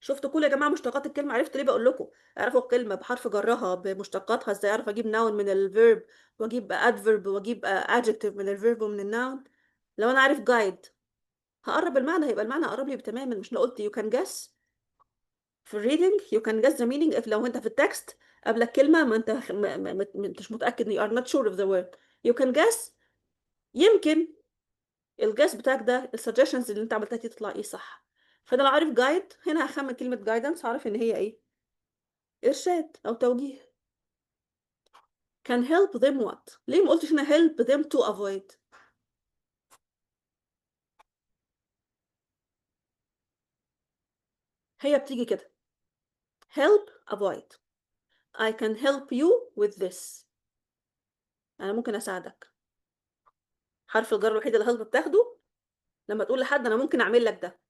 شفتوا كل يا جماعة مشتقات الكلمة؟ عرفت ليه بقول لكم اعرفوا الكلمة بحرف جرها بمشتقاتها ازاي. اعرف اجيب noun من الverb واجيب adverb واجيب adjective من الverb ومن الnoun. لو انا عارف guide هقرب المعنى، هيبقى المعنى قرب لي تماما. مش لو قلت you can guess في الريدنج you can guess the meaning if لو انت في التكست قبلك كلمة ما انت ما انتش متأكد you are not sure of the word you can guess. يمكن الجاس بتاعك ده السجشنز اللي انت عملتها دي تطلع ايه صح. فانا لو عارف جايد هنا هخمن كلمة جايدنس هعرف ان هي ايه ارشاد او توجيه. can help them what؟ ليه ما قلتش هنا help them to avoid؟ هي بتيجي كده help avoid. I can help you with this. انا ممكن اساعدك. حرف الجر الوحيد اللي help بتاخده لما تقول لحد انا ممكن اعمل لك ده.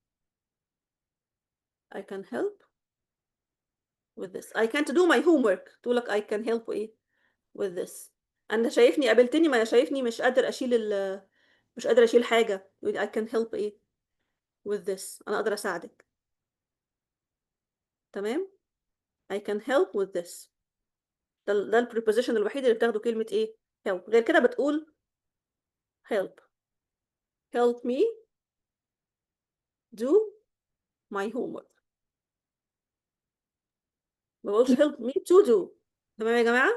I can help with this. I can't do my homework تقول لك I can help ايه with this. انا شايفني قابلتني ما شايفني مش قادر مش قادر اشيل حاجه يقول I can help ايه with this. انا اقدر اساعدك. تمام. I can help with this. ده البريبوزيشن الوحيد اللي بتاخده كلمه ايه help. غير كده بتقول help me do my homework. ما بقولش help me to do. تمام يا جماعه.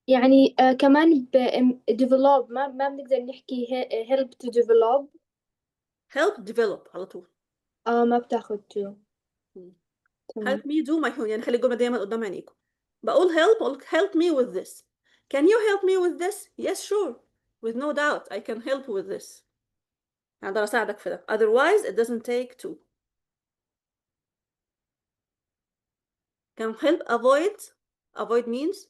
يعني كمان develop ما بنقدر نحكي help to develop. help develop على طول. ما بتاخد to. help me do my homework. يعني خلي الجمله دايما قدام عينيكم. بقول help me with this. Can you help me with this? Yes, sure. With no doubt, I can help with this. أقدر أساعدك في ده. Otherwise, it doesn't take two. Can help avoid. Avoid means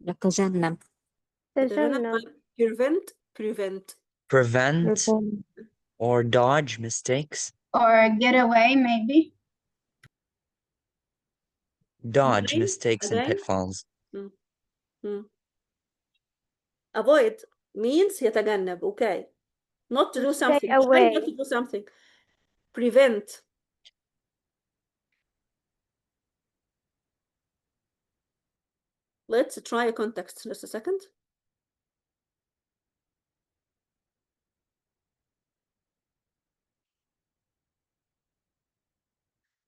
يتجنب. prevent. Prevent. Prevent or dodge mistakes. Or get away, maybe. Dodge mistakes and pitfalls. Avoid means يتجنب. Okay. Not to do something. away. Not to do something. Prevent. Let's try a context. Just a second.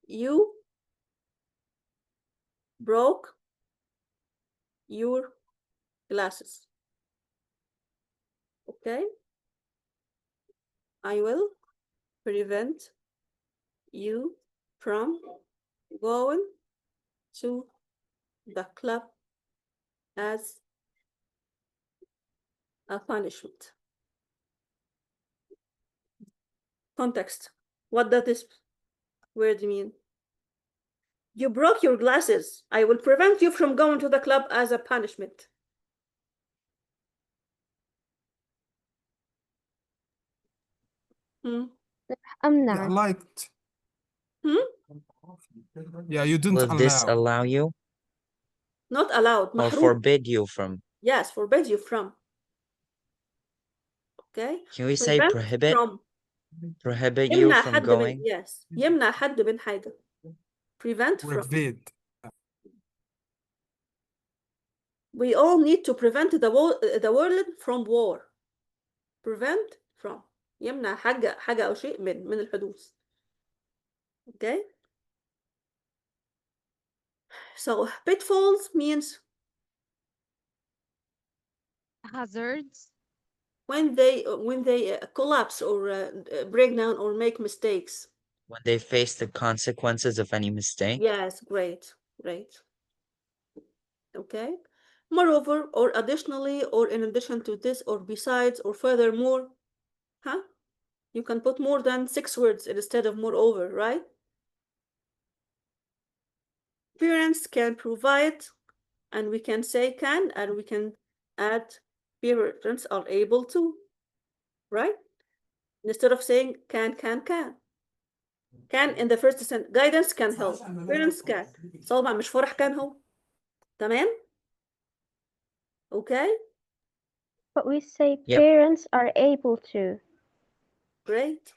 You broke your glasses. Okay. I will prevent you from going to the club as a punishment. Context. What does this word mean? You broke your glasses. I will prevent you from going to the club as a punishment. Yeah, liked. Yeah, you don't Will allow. this allow you? Not allowed. Or محروم. forbid you from? Yes, forbid you from. Okay. Can we say prohibit? From. Prohibit you يمنع from حد going? من. Yes. يمنع حد من حاجة. Prevent from. Forbid. We all need to prevent the world from war. Prevent from. يمنع حاجة أو شيء من الحدوث. Okay. So pitfalls means hazards. When they collapse or break down or make mistakes. When they face the consequences of any mistake. Yes, great. Okay. Moreover, or additionally, or in addition to this, or besides, or furthermore. Huh? You can put more than 6 words instead of moreover, right? Parents can provide, and we can say can, and we can add parents are able to, right? Instead of saying can. Can in the first sentence. Guidance can help. Parents can. صوابع مش فرح كان هو. تمام? Okay? But we say Yep. parents are able to. Great.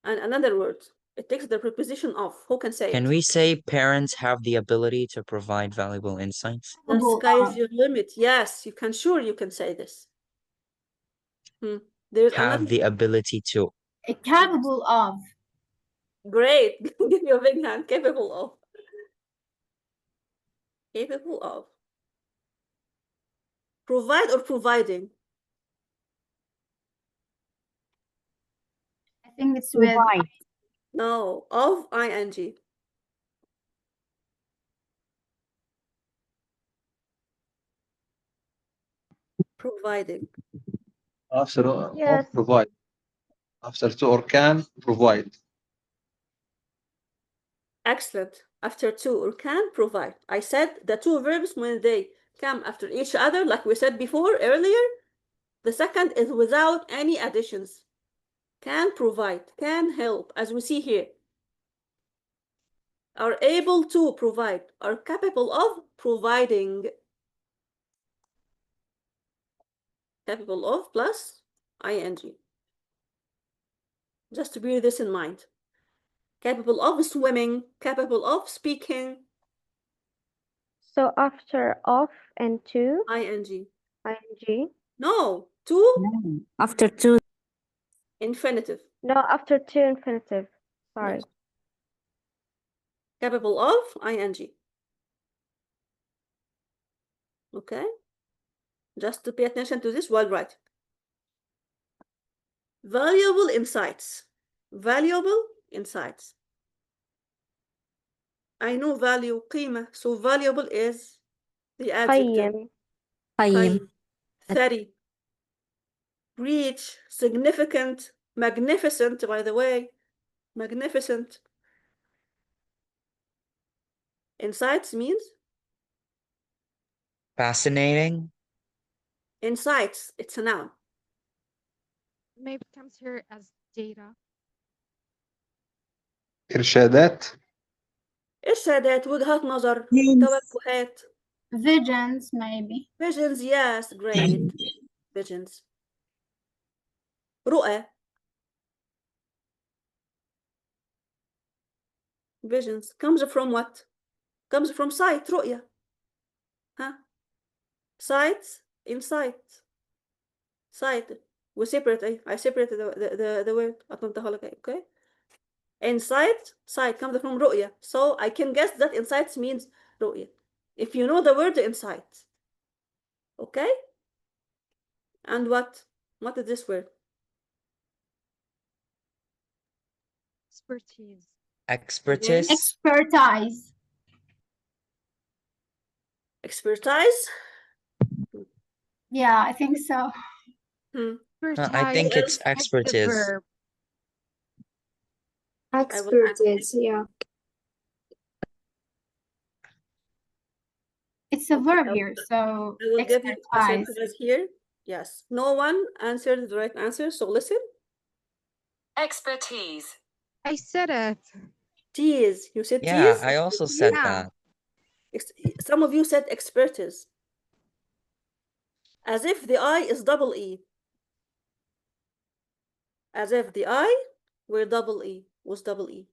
And another word. It takes the preposition of. Who can say Can it? we say parents have the ability to provide valuable insights? The sky is your limit. Yes, you can. Sure, you can say this. There's Have another. the ability to. Capable of. Great. Give you a big hand. Capable of. Capable of. Provide or providing? I think it's with. No, of ing. Providing. After Yes. of provide. After to or can provide. Excellent. After to or can provide. I said the two verbs when they come after each other, like we said before earlier, the second is without any additions. Can provide, can help, as we see here. Are able to provide, are capable of providing. Capable of plus ing. Just to bear this in mind. Capable of swimming, capable of speaking. So after of and to. ing. ing. No, to. After to. Infinitive. No, after to infinitive. Sorry. Yes. Capable of ing. Okay. Just to pay attention to this while writing. Valuable insights. Valuable insights. I know value, قيمة. So valuable is the adjective. قيم. 30. Reach, significant, magnificent, by the way. Magnificent. Insights means? Fascinating. Insights, it's a noun. Maybe comes here as data. إرشادات. إرشادات، وجهات نظر، توجهات. Visions, maybe. Visions, yes, great. Visions. رؤى. Visions comes from what? Comes from sight, رؤية. Huh? Sight, insight. Sight. We separate. I separated the word. أطنتها لك. Okay. Insight, sight comes from رؤية. So I can guess that insight means رؤية. If you know the word insight. Okay? And what? What is this word? Expertise. Expertise. Expertise. Expertise? Yeah, I think so. I think it's expertise. Expertise, yeah. It's a verb here, so I will give you a expertise. sentence here. Yes. No one answered the right answer, so listen. Expertise. I said it. Tease. You said Yeah, tease? I also said that. Some of you said expertise. As if the I is double E. As if the I were double E, was double E.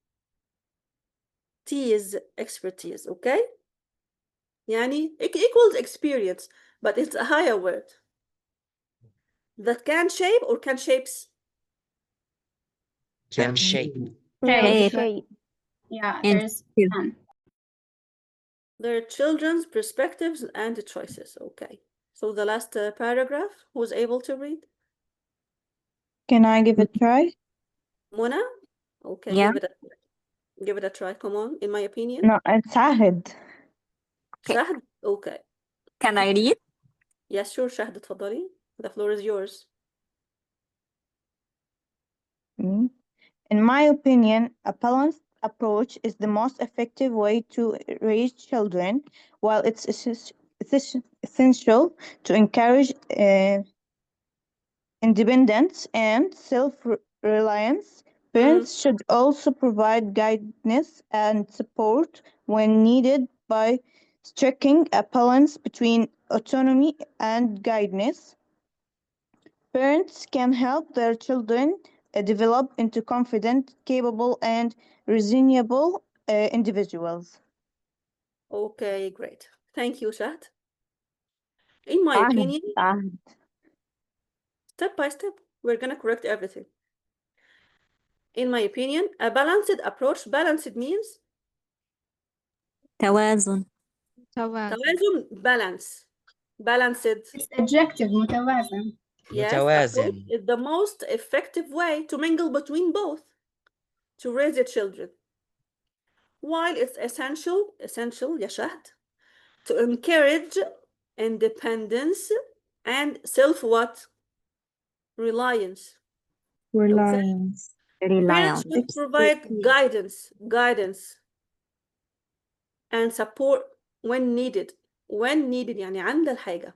T is expertise, okay? Yani, it equals experience, but it's a higher word. That can shape or can shapes? Can shape. Shape. Yeah, there's can. Their children's perspectives and choices, okay. So the last paragraph, who's able to read? Can I give it a try? Mona? Okay, Yeah. give it a try, come on, in my opinion. No, it's Shahid. Shahd? Okay. Can I read? Yes, sure, Shahd, اتفضلي. The floor is yours. In my opinion, a balanced approach is the most effective way to raise children, while it's essential to encourage independence and self-reliance. Parents should also provide guidance and support when needed by striking a balance between autonomy and guidance. Parents can help their children develop into confident, capable, and reasonable individuals. Okay, great. Thank you, Shahd. In my opinion, step by step, we're going to correct everything. In my opinion, a balanced approach, balanced means توازن. توازن, balance. Balanced. It's adjective متوازن. Yes, متوازن. approach is the most effective way to mingle between both, to raise your children. While it's essential, يا شهد, to encourage independence and self-what? Reliance. Reliance. Parents should provide guidance and support when needed. When needed يعني عند الحاجة.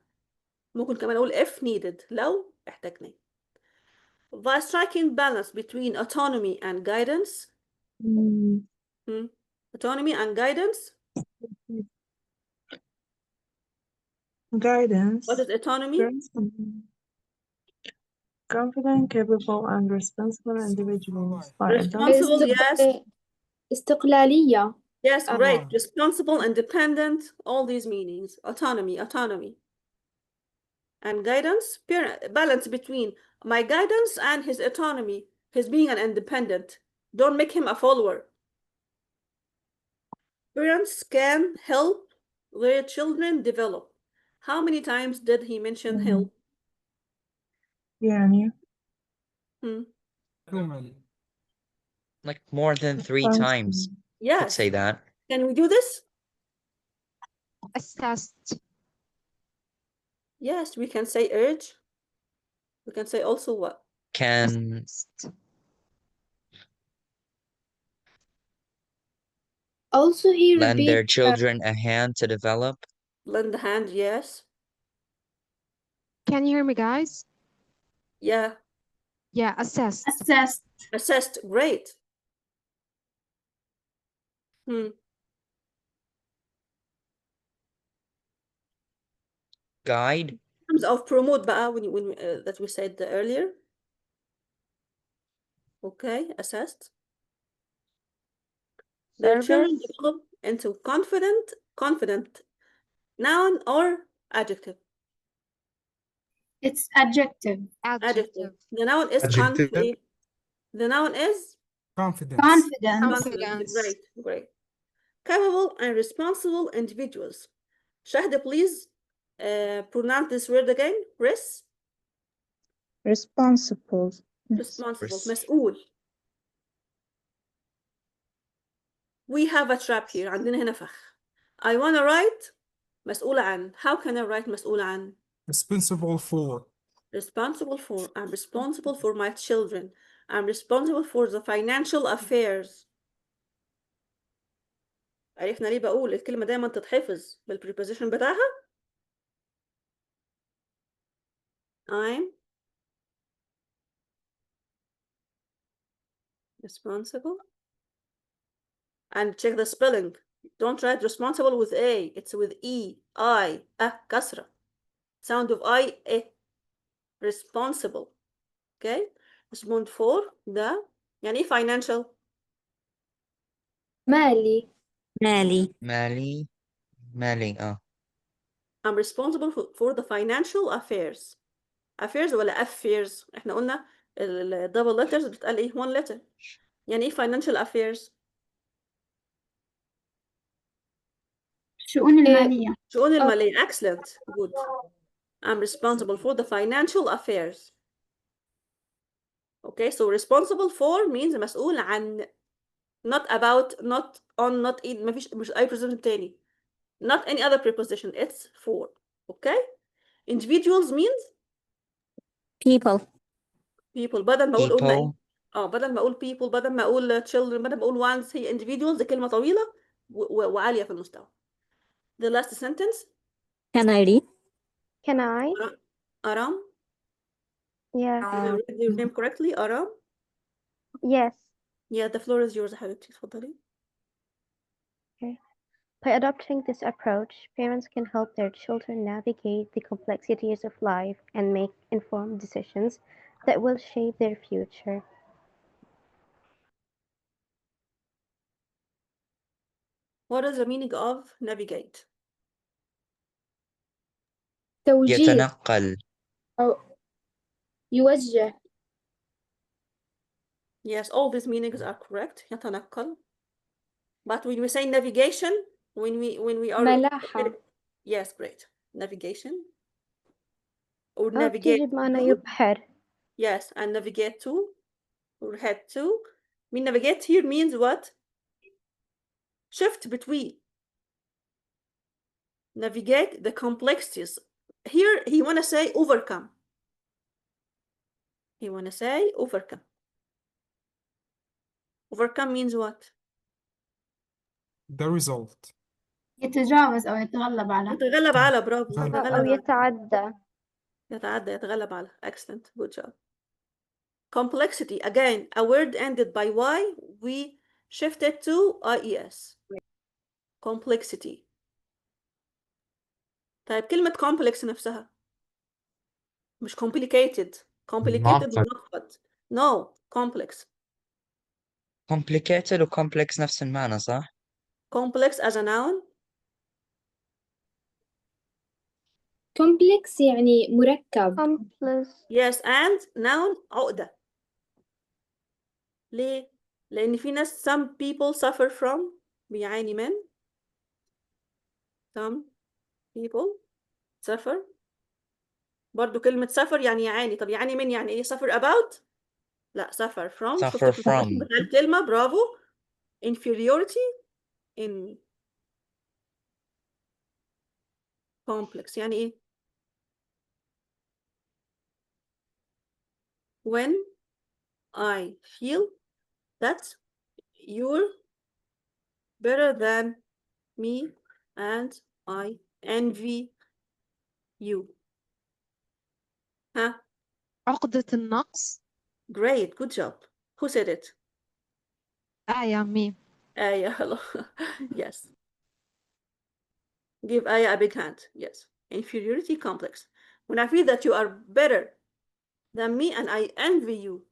ممكن كمان أقول if needed لو احتاجنا. By striking balance between autonomy and guidance. Autonomy and guidance. Guidance. What is autonomy? Confident, capable, and responsible individuals. Responsible, yes. استقلالية. Yes, great. Responsible, independent, all these meanings. Autonomy. And guidance, balance between my guidance and his autonomy, his being an independent. Don't make him a follower. Parents can help their children develop. How many times did he mention help? يعني Like more than 3 times. Yes. Could say that. Can we do this? Assessed. Yes, we can say urge. We can say also what? Can Also he lend their repeat children a hand to develop. Lend a hand, yes. Can you hear me, guys? Yeah. Yeah, assessed. Assessed, great. Guide. In terms of promote بقى when that we said earlier. Okay, assessed. Their children develop into confident, noun or adjective? It's adjective. Adjective. The noun is Adjective. The noun is Confidence. confident. Great. Capable and responsible individuals. Shahda, please pronounce this word again. Responsible. مسؤول. We have a trap here. عندنا هنا فخ. I want to write مسؤول عن. How can I write مسؤول عن? Responsible for. I'm responsible for my children. I'm responsible for the financial affairs. عرفنا ليه بقول الكلمة دايما تتحفظ بالpreposition بتاعها؟ I'm responsible. And check the spelling. Don't write responsible with A. It's with E. I. كسرة. Sound of I. Responsible. Okay. Responsible for the يعني financial. مالي. I'm responsible for the financial affairs. Affairs ولا affairs؟ احنا قلنا double letters بتتقال ايه one letter. يعني ايه financial affairs؟ شؤون المالية. شؤون المالية. Excellent. Good. I'm responsible for the financial affairs. Okay, so responsible for means مسؤول عن. Not about, not on, not in. مش أي preposition تاني. Not any other preposition. It's for. Okay? Individuals means people. بدل ما أقول قلنا إيه؟ بدل ما أقول people، بدل ما أقول children، بدل ما أقول ones، هي individuals. دي كلمة طويلة وعالية في المستوى. The last sentence. Can I read? Can I? أرام. Yes. Did I read your name correctly, Aram? Yes. Yeah, the floor is yours, حبيبتي. اتفضلي. Okay. By adopting this approach, parents can help their children navigate the complexities of life and make informed decisions that will shape their future. What is the meaning of navigate? توجيه يتنقل. أو يوجه. Yes, all these meanings are correct. يتنقل. But when we say navigation, when we are ملاحة. yes, great. Navigation or أو navigate بتيجي بمعنى to. يبحر. Yes, and navigate to or head to. mean navigate here means what? Shift between. Navigate the complexities. Here he wanna say overcome. He wanna say overcome. Overcome means what? The result. يتجاوز أو يتغلب على. يتغلب على برافو. غلب. يتغلب أو على. يتعدى. يتغلب على. Excellent. Good job. Complexity. Again, a word ended by Y, we shift it to IES. Complexity. طيب كلمة complex نفسها مش complicated. Complicated معقد. منفض. No, complex. complicated و complex نفس المعنى صح؟ Complex as a noun. complex يعني مركب. Complex. Yes, and noun عقدة. ليه؟ لأن في ناس some people suffer from بيعاني من some people suffer. برضو كلمة suffer يعني يعاني. طب يعاني من يعني إيه؟ suffer about؟ لا suffer from. شفت suffer from. بتاع الكلمة برافو. inferiority in complex يعني إيه؟ when I feel that you're better than me and I envy you. Huh? عقدة النقص. Great, good job. Who said it? آية me. Aya, hello. Yes. Give Aya a big hand. Yes. Inferiority complex. When I feel that you are better than me and I envy you.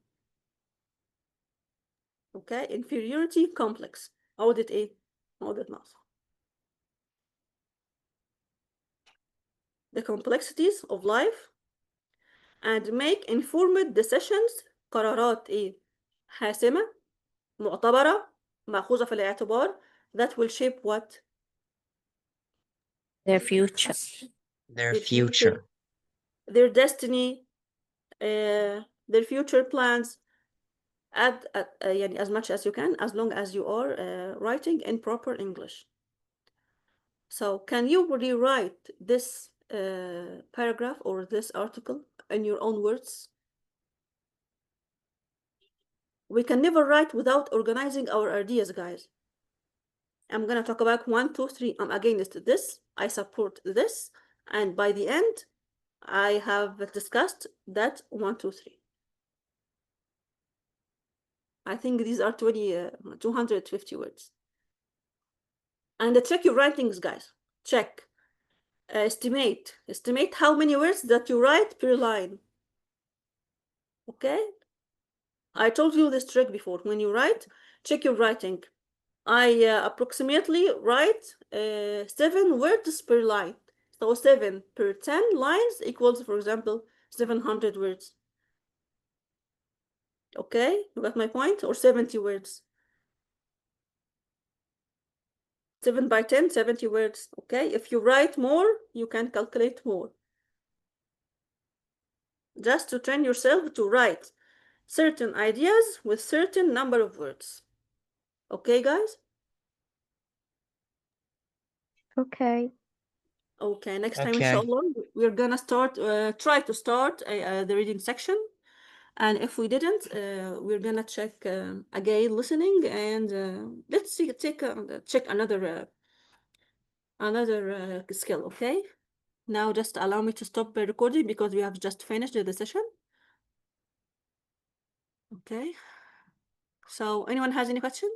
Okay, inferiority complex. عقدة إيه؟ عقدة نقص. The complexities of life and make informed decisions. قرارات إيه؟ حاسمة، معتبرة، مأخوذة في الاعتبار. That will shape what? Their future. Their future. Their destiny, their future plans. Add يعني as much as you can, as long as you are writing in proper English. So can you rewrite this paragraph or this article in your own words? We can never write without organizing our ideas, guys. I'm gonna talk about 1, 2, 3. I'm against this. I support this. And by the end, I have discussed that 1, 2, 3. I think these are 250 words. And check your writings, guys. Check. Estimate how many words that you write per line. Okay? I told you this trick before. When you write, check your writing. I approximately write 7 words per line. So 7 per 10 lines equals, for example, 700 words. Okay, you got my point? Or 70 words. 7 by 10, 70 words. Okay, if you write more, you can calculate more. Just to train yourself to write certain ideas with certain number of words. Okay, guys? Okay. Okay, next time, Okay. inshallah, we're gonna start, try to start the reading section. And if we didn't, we're gonna check again listening and let's see, check another skill, okay? Now just allow me to stop the recording because we have just finished the session. Okay. So anyone has any question?